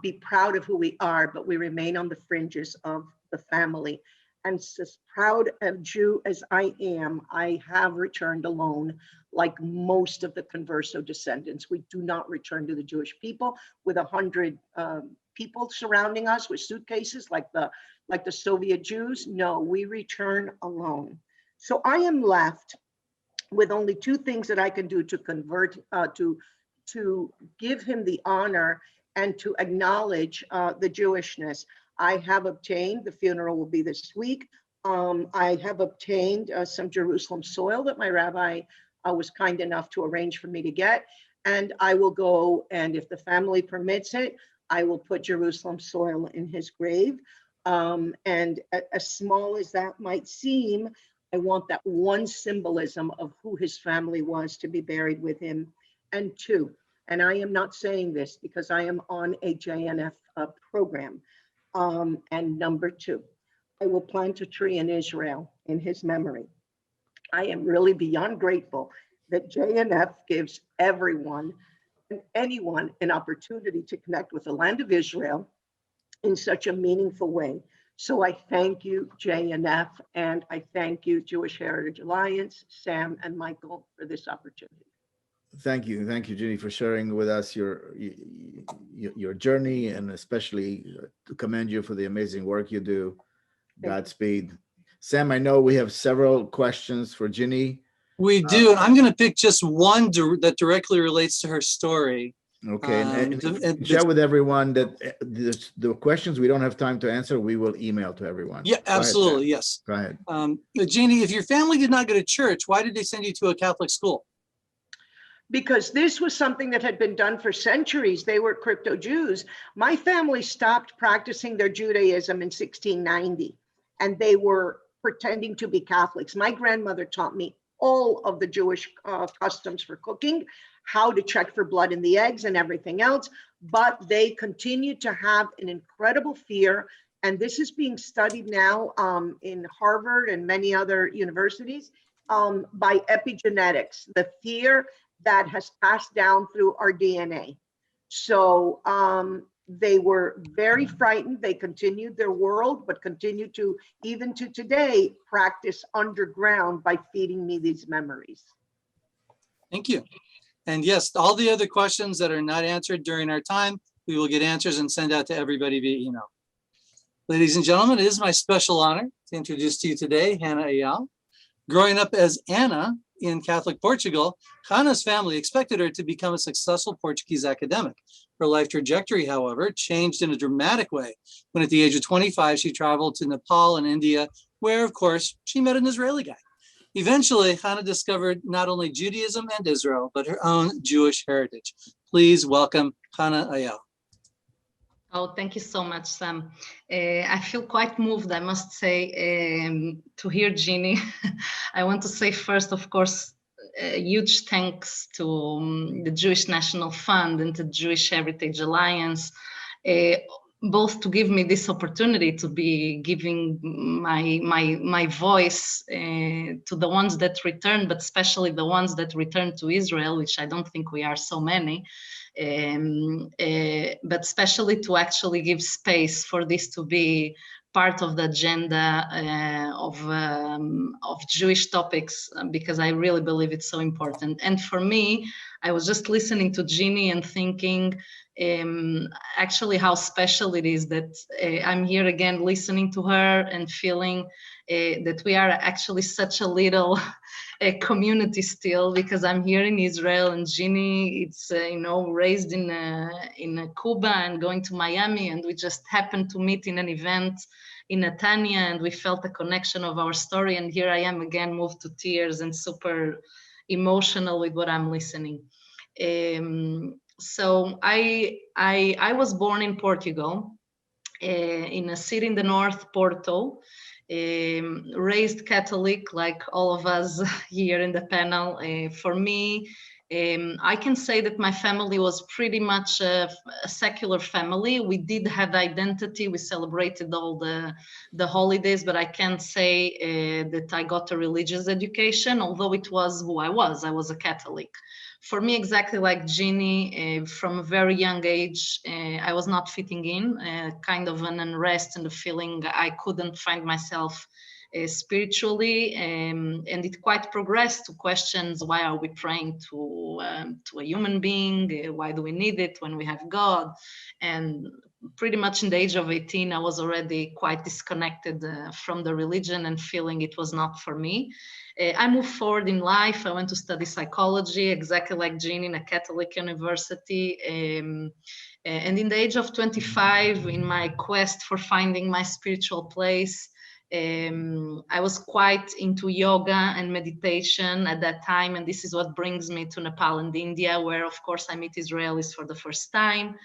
be proud of who we are, but we remain on the fringes of the family. And as proud a Jew as I am, I have returned alone, like most of the Converso descendants. We do not return to the Jewish people with 100 people surrounding us with suitcases like the Soviet Jews. No, we return alone. So I am left with only two things that I can do to convert, to give him the honor and to acknowledge the Jewishness. I have obtained, the funeral will be this week. I have obtained some Jerusalem soil that my rabbi was kind enough to arrange for me to get. And I will go, and if the family permits it, I will put Jerusalem soil in his grave. And as small as that might seem, I want that one symbolism of who his family was to be buried with him. And two, and I am not saying this because I am on a JNF program. And number two, I will plant a tree in Israel in his memory. I am really beyond grateful that JNF gives everyone and anyone an opportunity to connect with the land of Israel in such a meaningful way. So I thank you, JNF, and I thank you, Jewish Heritage Alliance, Sam and Michael, for this opportunity. Thank you, Ginny, for sharing with us your journey, and especially to commend you for the amazing work you do. Godspeed. Sam, I know we have several questions for Ginny. We do, and I'm going to pick just one that directly relates to her story. Okay, and share with everyone that the questions we don't have time to answer, we will email to everyone. Yeah, absolutely, yes. Go ahead. Jeannie, if your family did not go to church, why did they send you to a Catholic school? Because this was something that had been done for centuries. They were crypto Jews. My family stopped practicing their Judaism in 1690, and they were pretending to be Catholics. My grandmother taught me all of the Jewish customs for cooking, how to check for blood in the eggs and everything else, but they continued to have an incredible fear. And this is being studied now in Harvard and many other universities by epigenetics, the fear that has passed down through our DNA. So they were very frightened. They continued their world, but continue to, even to today, practice underground by feeding me these memories. Thank you. And yes, all the other questions that are not answered during our time, we will get answers and send out to everybody via email. Ladies and gentlemen, it is my special honor to introduce to you today Hannah Ayal. Growing up as Anna in Catholic Portugal, Hannah's family expected her to become a successful Portuguese academic. Her life trajectory, however, changed in a dramatic way when at the age of 25, she traveled to Nepal and India, where, of course, she met an Israeli guy. Eventually, Hannah discovered not only Judaism and Israel, but her own Jewish heritage. Please welcome Hannah Ayal. Oh, thank you so much, Sam. I feel quite moved, I must say, to hear Jeannie. I want to say first, of course, huge thanks to the Jewish National Fund and the Jewish Heritage Alliance, both to give me this opportunity to be giving my voice to the ones that return, but especially the ones that return to Israel, which I don't think we are so many. But especially to actually give space for this to be part of the agenda of Jewish topics, because I really believe it's so important. And for me, I was just listening to Jeannie and thinking actually how special it is that I'm here again listening to her and feeling that we are actually such a little community still, because I'm here in Israel and Jeannie, it's raised in Cuba and going to Miami, and we just happened to meet in an event in Netanya, and we felt a connection of our story. And here I am again, moved to tears and super emotional with what I'm listening. So I was born in Portugal, in a city in the north, Porto. Raised Catholic, like all of us here in the panel. For me, I can say that my family was pretty much a secular family. We did have identity. We celebrated all the holidays, but I can't say that I got a religious education, although it was who I was. I was a Catholic. For me, exactly like Jeannie, from a very young age, I was not fitting in, kind of an unrest and a feeling I couldn't find myself spiritually, and it quite progressed to questions: why are we praying to a human being? Why do we need it when we have God? And pretty much in the age of 18, I was already quite disconnected from the religion and feeling it was not for me. I moved forward in life. I went to study psychology, exactly like Jeannie, in a Catholic university. And in the age of 25, in my quest for finding my spiritual place, I was quite into yoga and meditation at that time. And this is what brings me to Nepal and India, where, of course, I meet Israelis for the first time.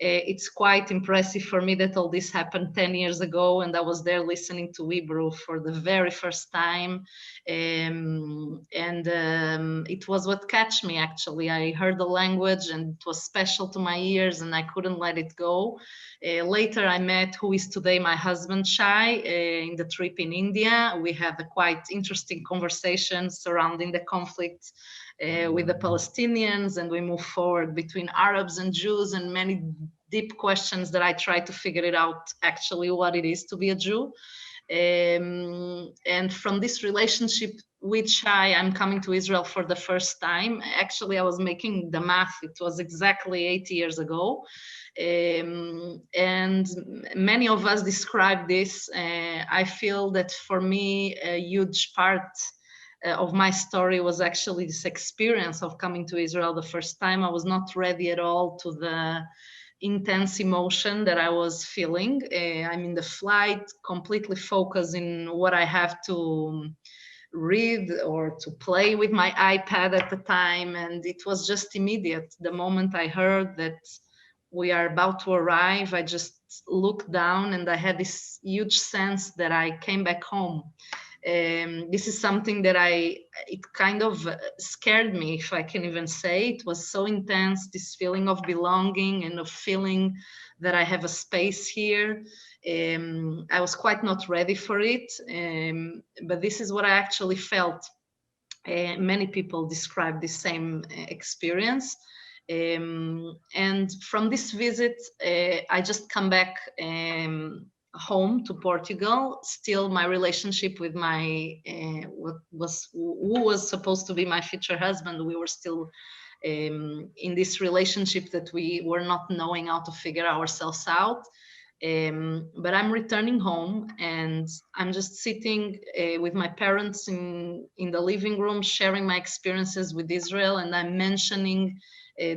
It's quite impressive for me that all this happened 10 years ago, and I was there listening to Hebrew for the very first time. And And it was what catch me, actually. I heard the language and it was special to my ears and I couldn't let it go. Later, I met who is today my husband, Shai, in the trip in India. We had a quite interesting conversation surrounding the conflict with the Palestinians, and we moved forward between Arabs and Jews and many deep questions that I tried to figure it out actually what it is to be a Jew. And from this relationship with Shai, I'm coming to Israel for the first time. Actually, I was making the math. It was exactly 8 years ago. And many of us describe this. I feel that for me, a huge part of my story was actually this experience of coming to Israel the first time. I was not ready at all to the intense emotion that I was feeling. I'm in the flight, completely focused in what I have to read or to play with my iPad at the time. And it was just immediate. The moment I heard that we are about to arrive, I just looked down and I had this huge sense that I came back home. This is something that it kind of scared me, if I can even say. It was so intense, this feeling of belonging and of feeling that I have a space here. I was quite not ready for it, but this is what I actually felt. Many people describe the same experience. And from this visit, I just come back home to Portugal. Still, my relationship with my who was supposed to be my future husband, we were still in this relationship that we were not knowing how to figure ourselves out. But I'm returning home and I'm just sitting with my parents in the living room, sharing my experiences with Israel, and I'm mentioning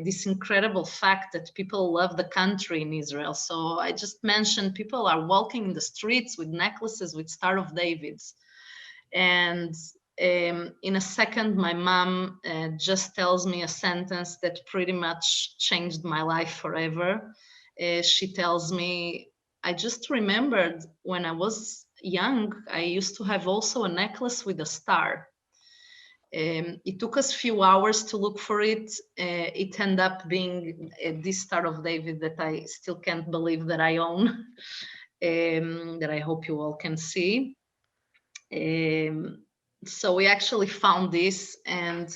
this incredible fact that people love the country in Israel. So I just mentioned people are walking in the streets with necklaces with Star of Davids. And in a second, my mom just tells me a sentence that pretty much changed my life forever. She tells me, I just remembered when I was young, I used to have also a necklace with a star. It took us a few hours to look for it. It ended up being this Star of David that I still can't believe that I own, that I hope you all can see. So we actually found this, and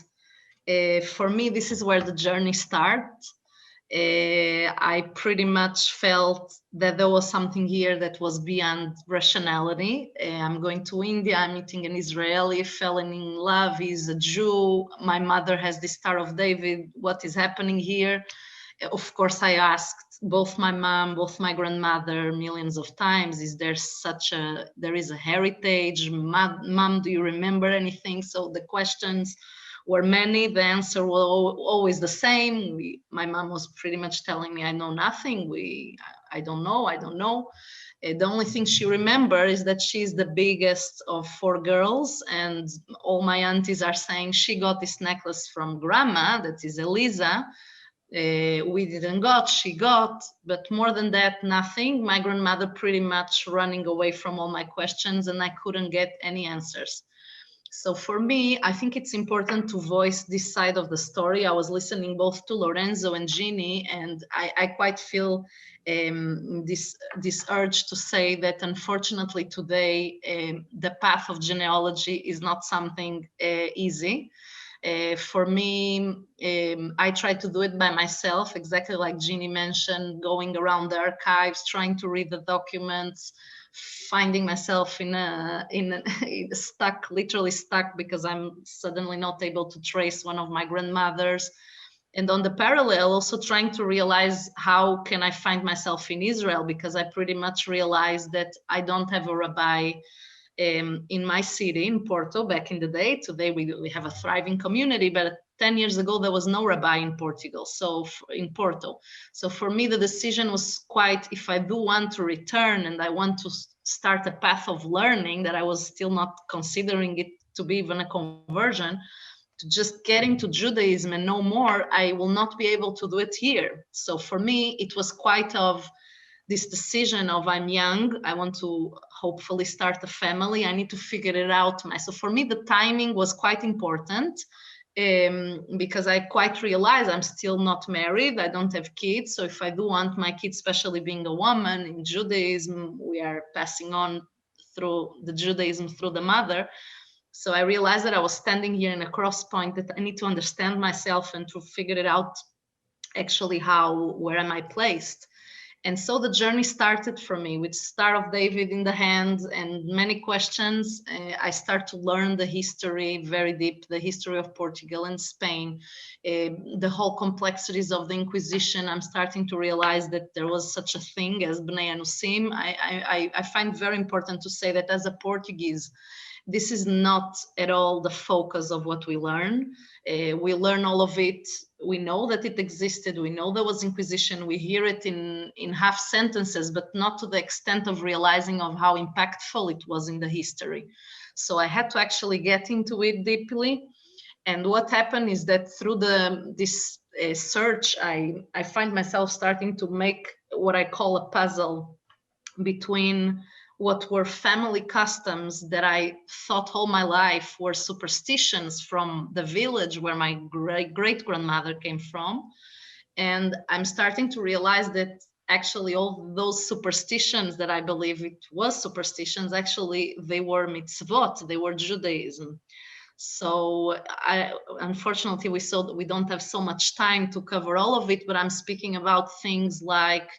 for me, this is where the journey starts. I pretty much felt that there was something here that was beyond rationality. I'm going to India, I'm meeting an Israeli, falling in love, he's a Jew. My mother has the Star of David. What is happening here? Of course, I asked both my mom, both my grandmother millions of times, there is a heritage? Mom, do you remember anything? So the questions were many. The answer was always the same. My mom was pretty much telling me, I know nothing. I don't know. The only thing she remembers is that she's the biggest of 4 girls, and all my aunties are saying she got this necklace from grandma, that is Eliza. We didn't got, she got, but more than that, nothing. My grandmother pretty much running away from all my questions, and I couldn't get any answers. So for me, I think it's important to voice this side of the story. I was listening both to Lorenzo and Ginny, and I quite feel this urge to say that unfortunately today, the path of genealogy is not something easy. For me, I try to do it by myself, exactly like Ginny mentioned, going around the archives, trying to read the documents, finding myself literally stuck because I'm suddenly not able to trace one of my grandmothers. And on the parallel, also trying to realize how can I find myself in Israel, because I pretty much realized that I don't have a rabbi in my city, in Porto, back in the day. Today we have a thriving community, but 10 years ago, there was no rabbi in Portugal, in Porto. So for me, the decision was quite, if I do want to return and I want to start a path of learning that I was still not considering it to be even a conversion, to just get into Judaism and no more, I will not be able to do it here. So for me, it was quite of this decision of I'm young, I want to hopefully start a family. I need to figure it out. So for me, the timing was quite important. Because I quite realize I'm still not married, I don't have kids. So if I do want my kids, especially being a woman in Judaism, we are passing on through the Judaism through the mother. So I realized that I was standing here in a cross point, that I need to understand myself and to figure it out actually where am I placed. And so the journey started for me with Star of David in the hand and many questions. I start to learn the history very deep, the history of Portugal and Spain, the whole complexities of the Inquisition. I'm starting to realize that there was such a thing as Bnei Anusim. I find very important to say that as a Portuguese, this is not at all the focus of what we learn. We learn all of it. We know that it existed. We know there was Inquisition. We hear it in half sentences, but not to the extent of realizing of how impactful it was in the history. So I had to actually get into it deeply. And what happened is that through this search, I find myself starting to make what I call a puzzle between what were family customs that I thought all my life were superstitions from the village where my great-grandmother came from. And I'm starting to realize that actually all those superstitions that I believe it was superstitions, actually they were mitzvot, they were Judaism. So unfortunately, we don't have so much time to cover all of it, but I'm speaking about things like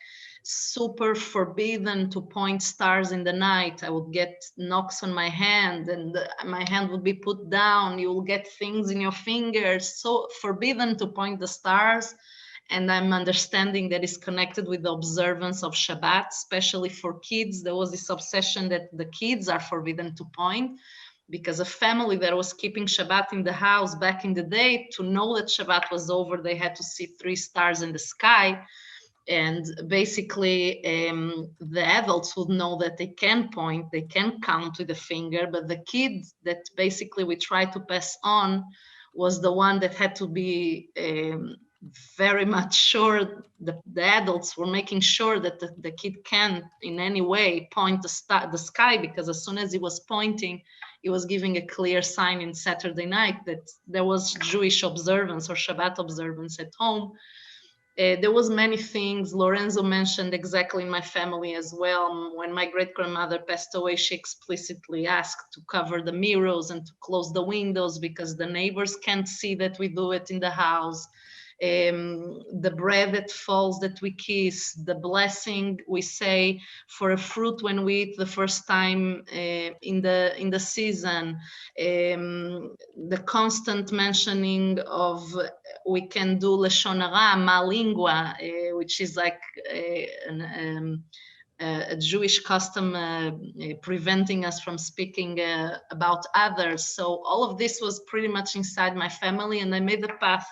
super forbidden to point stars in the night. I would get knocks on my hand and my hand would be put down. You will get things in your fingers. So forbidden to point the stars. And I'm understanding that is connected with the observance of Shabbat, especially for kids. There was this obsession that the kids are forbidden to point, because a family that was keeping Shabbat in the house back in the day, to know that Shabbat was over, they had to see 3 stars in the sky. And basically, the adults would know that they can point, they can count with a finger, but the kid that basically we try to pass on was the one that had to be very much sure. The adults were making sure that the kid can in any way point the sky, because as soon as he was pointing, he was giving a clear sign in Saturday night that there was Jewish observance or Shabbat observance at home. There was many things Lorenzo mentioned exactly in my family as well. When my great-grandmother passed away, she explicitly asked to cover the mirrors and to close the windows because the neighbors can't see that we do it in the house. The bread that falls that we kiss, the blessing we say for a fruit when we eat the first time in the season, the constant mentioning of we can do lashon hara, malingua, which is like a Jewish custom preventing us from speaking about others. So all of this was pretty much inside my family, and I made the path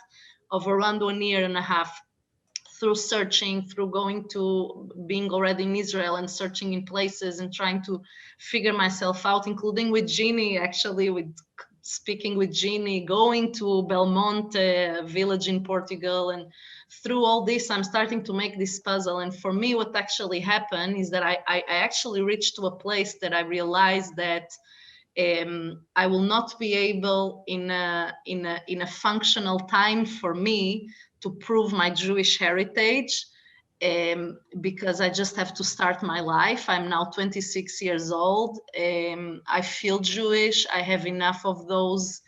of around 1.5 years through searching, through going to being already in Israel and searching in places and trying to figure myself out, including with Jeannie, actually, with speaking with Jeannie, going to Belmonte, a village in Portugal. And through all this, I'm starting to make this puzzle. And for me, what actually happened is that I actually reached to a place that I realized that I will not be able in a functional time for me to prove my Jewish heritage, because I just have to start my life. I'm now 26 years old. I feel Jewish. I have enough of those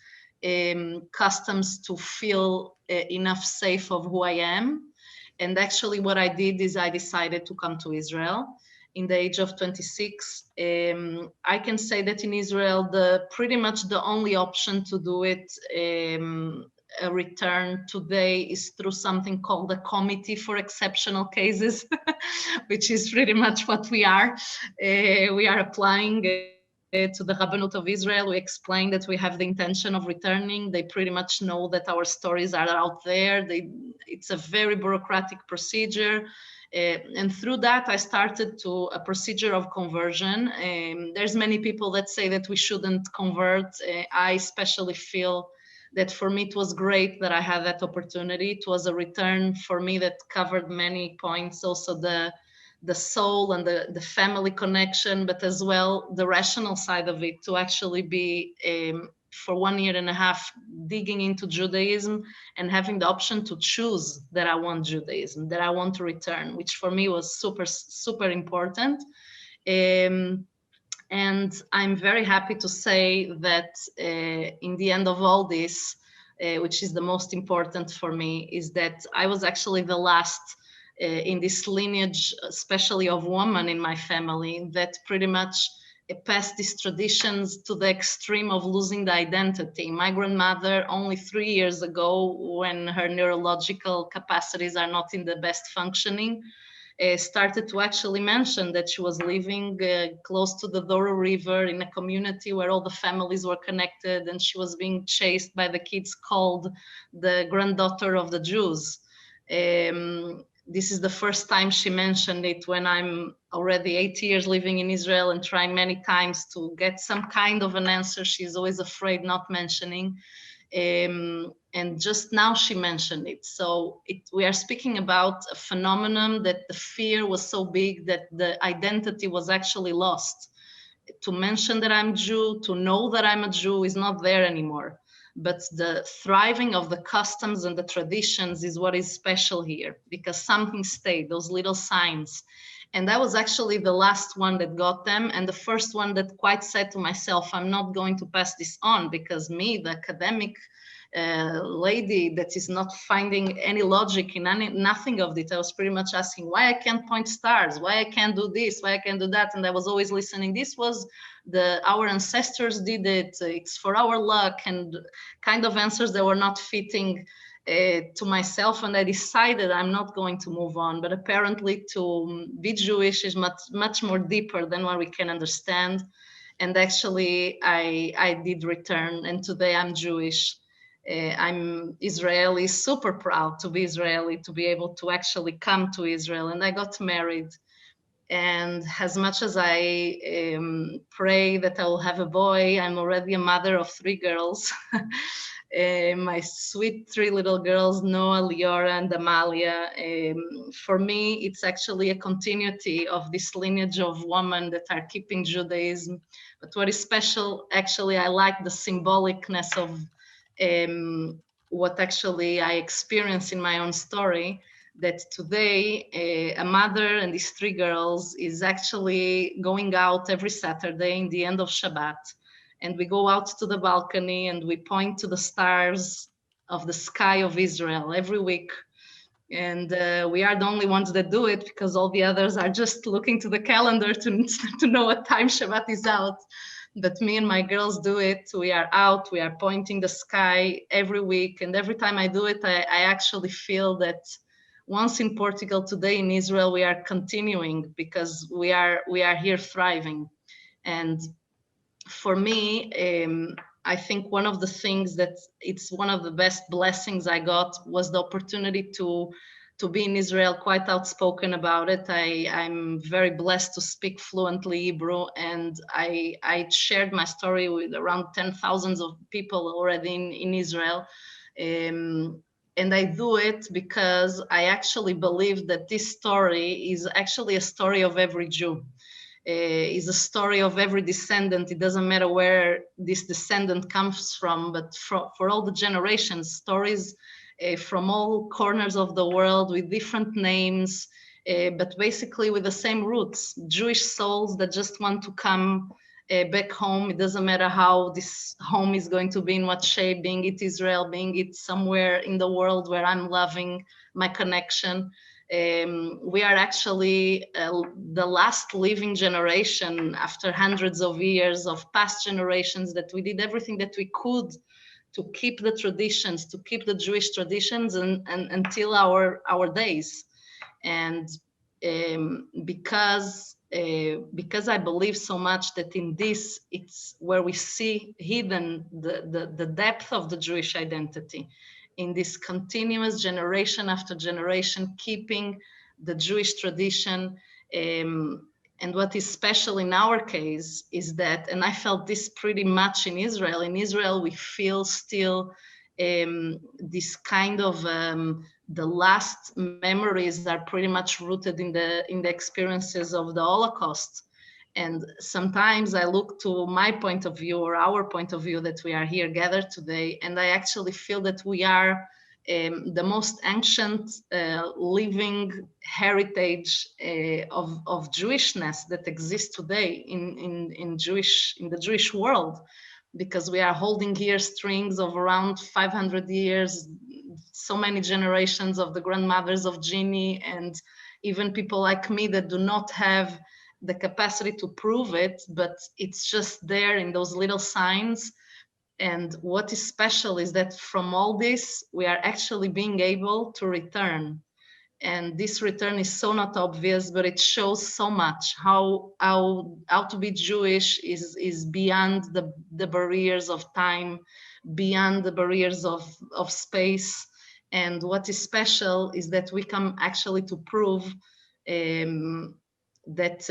customs to feel enough safe of who I am. And actually what I did is I decided to come to Israel. In the age of 26, I can say that in Israel, pretty much the only option to do it, a return today, is through something called the Committee for Exceptional Cases, which is pretty much what we are. We are applying to the Rabbanut of Israel. We explain that we have the intention of returning. They pretty much know that our stories are out there. It's a very bureaucratic procedure. And through that, I started to a procedure of conversion. There's many people that say that we shouldn't convert. I especially feel that for me, it was great that I had that opportunity. It was a return for me that covered many points. Also the soul and the family connection, but as well the rational side of it, to actually be for 1.5 years digging into Judaism and having the option to choose that I want Judaism, that I want to return, which for me was super, super important. And I'm very happy to say that in the end of all this, which is the most important for me, is that I was actually the last in this lineage, especially of women in my family, that pretty much passed these traditions to the extreme of losing the identity. My grandmother, only 3 years ago, when her neurological capacities are not in the best functioning, started to actually mention that she was living close to the Douro River in a community where all the families were connected, and she was being chased by the kids called the granddaughter of the Jews. This is the first time she mentioned it, when I'm already 8 years living in Israel and trying many times to get some kind of an answer. She's always afraid not mentioning. And just now she mentioned it. So we are speaking about a phenomenon that the fear was so big that the identity was actually lost. To mention that I'm Jew, to know that I'm a Jew is not there anymore. But the thriving of the customs and the traditions is what is special here, because something stayed, those little signs. And I was actually the last one that got them, and the first one that quite said to myself, I'm not going to pass this on, because me, the academic lady that is not finding any logic in nothing of it, I was pretty much asking why I can't point stars, why I can't do this, why I can't do that. And I was always listening, this was our ancestors did it, it's for our luck, and kind of answers that were not fitting to myself. And I decided I'm not going to move on. But apparently to be Jewish is much, much more deeper than what we can understand. And actually I did return, and today I'm Jewish. I'm Israeli, super proud to be Israeli, to be able to actually come to Israel. And I got married. And as much as I pray that I will have a boy, I'm already a mother of 3 girls. My sweet 3 little girls, Noah, Leora, and Amalia. For me, it's actually a continuity of this lineage of women that are keeping Judaism. But what is special, actually, I like the symbolicness of what actually I experience in my own story, that today a mother and these 3 girls is actually going out every Saturday in the end of Shabbat. And we go out to the balcony and we point to the stars of the sky of Israel every week. And we are the only ones that do it, because all the others are just looking to the calendar to know what time Shabbat is out. But me and my girls do it. We are out, we are pointing the sky every week. And every time I do it, I actually feel that once in Portugal, today in Israel, we are continuing, because we are here thriving. And for me, I think one of the things that it's one of the best blessings I got was the opportunity to be in Israel, quite outspoken about it. I'm very blessed to speak fluently Hebrew, and I shared my story with around 10,000 of people already in Israel. And I do it because I actually believe that this story is actually a story of every Jew. Is a story of every descendant. It doesn't matter where this descendant comes from, but for all the generations, stories from all corners of the world with different names, but basically with the same roots. Jewish souls that just want to come back home. It doesn't matter how this home is going to be, in what shape, being it Israel, being it somewhere in the world where I'm loving my connection. We are actually the last living generation after hundreds of years of past generations that we did everything that we could to keep the traditions, to keep the Jewish traditions and until our days. And because I believe so much that in this, it's where we see hidden the depth of the Jewish identity, in this continuous generation after generation, keeping the Jewish tradition. And what is special in our case is that, and I felt this pretty much in Israel. In Israel, we feel still this kind of the last memories are pretty much rooted in the experiences of the Holocaust. And sometimes I look to my point of view or our point of view that we are here gathered today, and I actually feel that we are the most ancient living heritage of Jewishness that exists today in the Jewish world, because we are holding here strings of around 500 years, so many generations of the grandmothers of Ginny, and even people like me that do not have the capacity to prove it, but it's just there in those little signs. And what is special is that from all this, we are actually being able to return. And this return is so not obvious, but it shows so much how to be Jewish is beyond the barriers of time, beyond the barriers of space. And what is special is that we come actually to prove that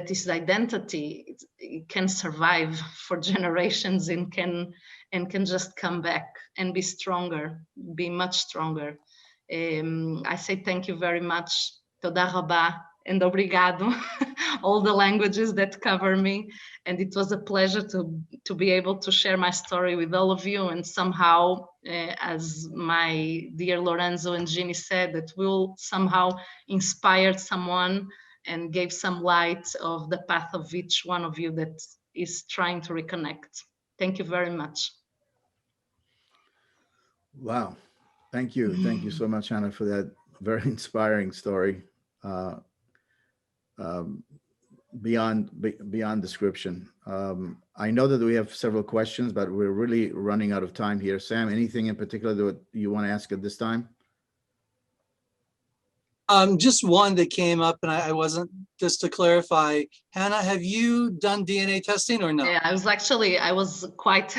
this identity it can survive for generations and can just come back and be stronger, be much stronger. I say thank you very much, toda rabá and obrigado, all the languages that cover me. And it was a pleasure to be able to share my story with all of you. And somehow, as my dear Lorenzo and Ginny said, that we'll somehow inspire someone and gave some light of the path of each one of you that is trying to reconnect. Thank you very much. Wow. Thank you. Thank you so much, Hannah, for that very inspiring story. Beyond description. I know that we have several questions, but we're really running out of time here. Sam, anything in particular that you want to ask at this time? Just one that came up, and I wasn't, just to clarify, Hannah, have you done DNA testing or no? Yeah, I was quite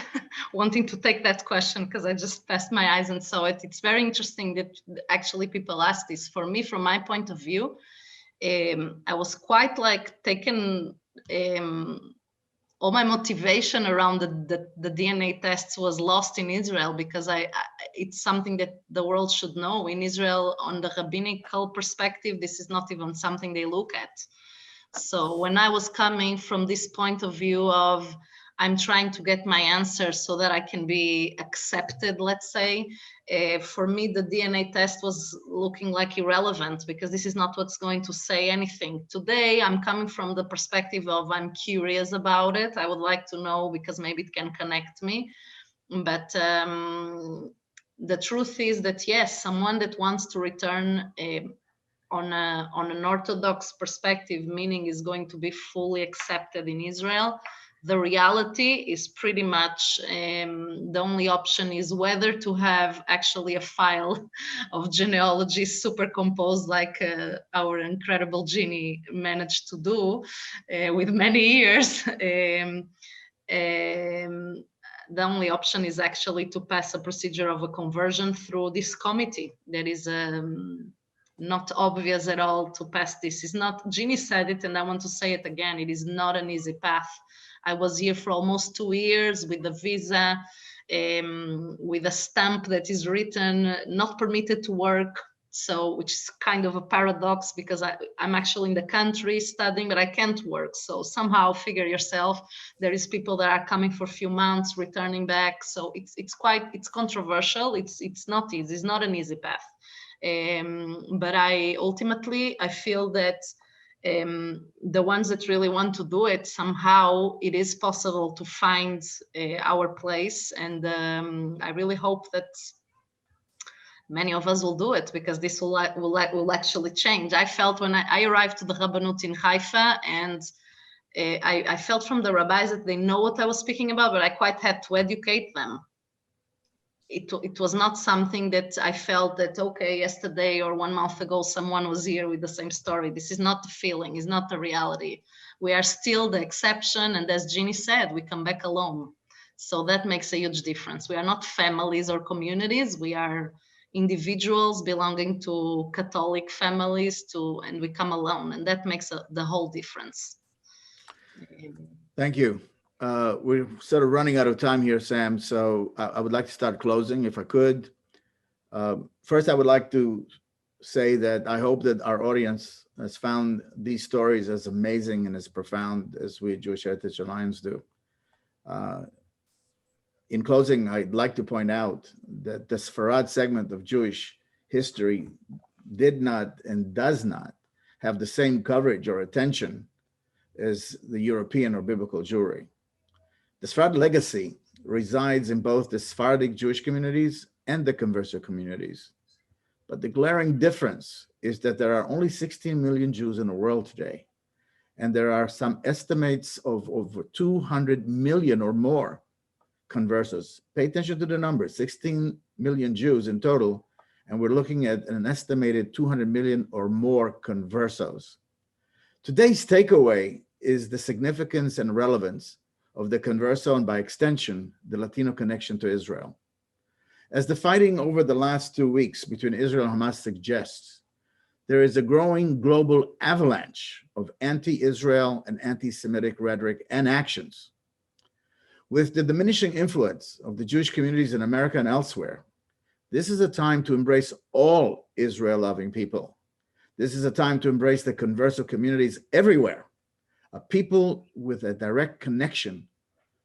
wanting to take that question because I just passed my eyes and saw it. It's very interesting that actually people ask this. For me, from my point of view, I was quite like taken, all my motivation around the DNA tests was lost in Israel, because it's something that the world should know. In Israel, on the rabbinical perspective, this is not even something they look at. So when I was coming from this point of view of I'm trying to get my answers so that I can be accepted, let's say, for me, the DNA test was looking like irrelevant, because this is not what's going to say anything. Today, I'm coming from the perspective of I'm curious about it. I would like to know because maybe it can connect me. But the truth is that, yes, someone that wants to return on an Orthodox perspective, meaning is going to be fully accepted in Israel, the reality is pretty much the only option is whether to have actually a file of genealogy supercomposed like our incredible Ginny managed to do with many years. The only option is actually to pass a procedure of a conversion through this committee. That is not obvious at all to pass this. Is not, Ginny said it, and I want to say it again, it is not an easy path. I was here for almost 2 years with a visa, with a stamp that is written, not permitted to work. So, which is kind of a paradox, because I'm actually in the country studying, but I can't work. So somehow figure yourself, there is people that are coming for a few months, returning back. So it's controversial. It's not easy. It's not an easy path. But ultimately, I feel that the ones that really want to do it, somehow it is possible to find our place. And I really hope that many of us will do it, because this will actually change. I felt when I arrived to the Rabbanut in Haifa, and I felt from the rabbis that they know what I was speaking about, but I quite had to educate them. It was not something that I felt that, okay, yesterday or 1 month ago, someone was here with the same story. This is not the feeling, it's not the reality. We are still the exception. And as Ginny said, we come back alone. So that makes a huge difference. We are not families or communities. We are individuals belonging to Catholic families and we come alone. And that makes the whole difference. Thank you. We're sort of running out of time here, Sam. So I would like to start closing if I could. First, I would like to say that I hope that our audience has found these stories as amazing and as profound as we at Jewish Heritage Alliance do. In closing, I'd like to point out that the Sefarad segment of Jewish history did not and does not have the same coverage or attention as the European or biblical Jewry. The Sefarad legacy resides in both the Sephardic Jewish communities and the Converso communities. But the glaring difference is that there are only 16 million Jews in the world today, and there are some estimates of over 200 million or more conversos. Pay attention to the numbers, 16 million Jews in total, and we're looking at an estimated 200 million or more conversos. Today's takeaway is the significance and relevance of the Converso and by extension, the Latino connection to Israel. As the fighting over the last 2 weeks between Israel and Hamas suggests, there is a growing global avalanche of anti-Israel and anti-Semitic rhetoric and actions. With the diminishing influence of the Jewish communities in America and elsewhere, this is a time to embrace all Israel-loving people. This is a time to embrace the Converso communities everywhere, a people with a direct connection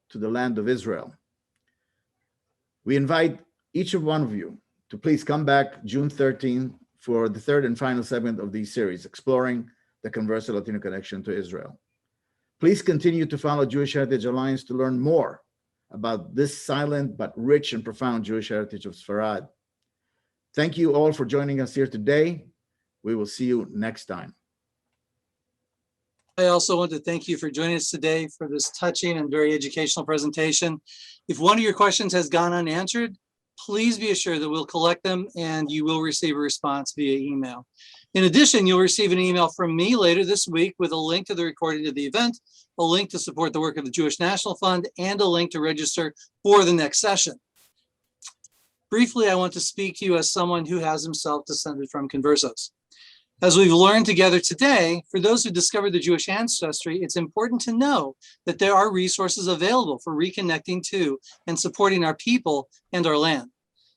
to the land of Israel. We invite each one of you to please come back June 13 for the third and final segment of this series, exploring the Converso Latino connection to Israel. Please continue to follow Jewish Heritage Alliance to learn more about this silent but rich and profound Jewish heritage of Sefarad. Thank you all for joining us here today. We will see you next time. I also want to thank you for joining us today for this touching and very educational presentation. If one of your questions has gone unanswered, please be assured that we'll collect them and you will receive a response via email. In addition, you'll receive an email from me later this week with a link to the recording of the event, a link to support the work of the Jewish National Fund, and a link to register for the next session. Briefly, I want to speak to you as someone who has himself descended from conversos. As we've learned together today, for those who discovered the Jewish ancestry, it's important to know that there are resources available for reconnecting to and supporting our people and our land.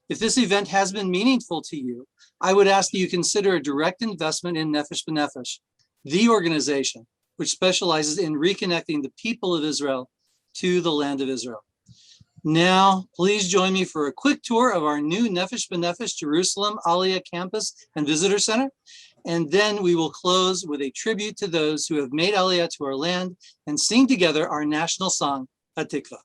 If this event has been meaningful to you, I would ask that you consider a direct investment in Nefesh B'Nefesh, the organization which specializes in reconnecting the people of Israel to the land of Israel. Now, please join me for a quick tour of our new Nefesh B'Nefesh Jerusalem Aliyah campus and visitor center. And then we will close with a tribute to those who have made Aliyah to our land and sing together our national song, Hatikva.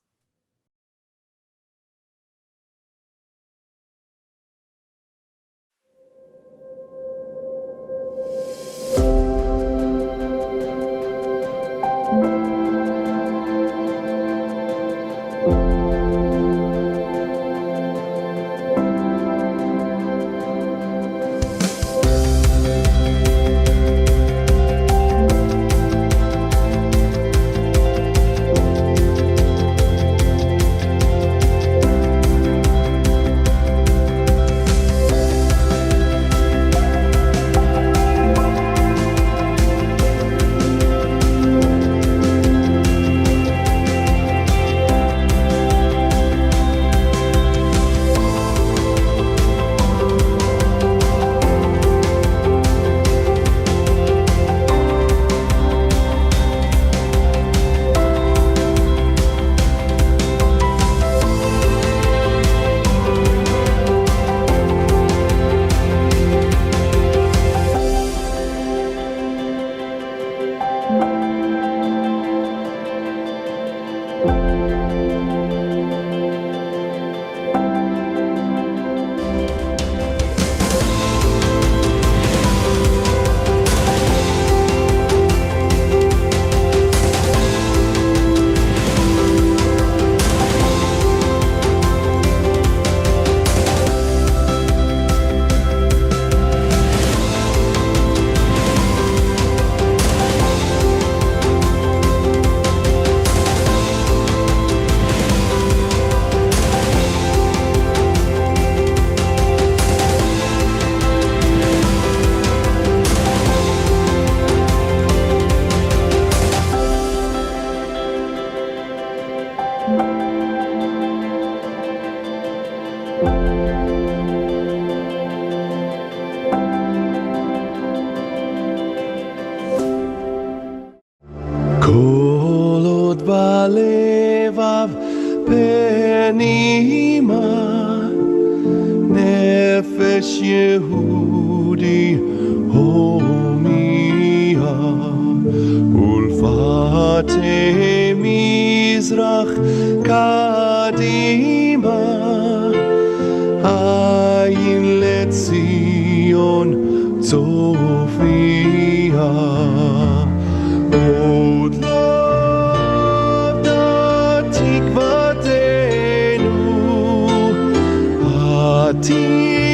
שמש יהודי הומייה, ולפתי מזרח קדימה, עין לציון צופיה. עוד לא עבדה תקוותנו, עתיד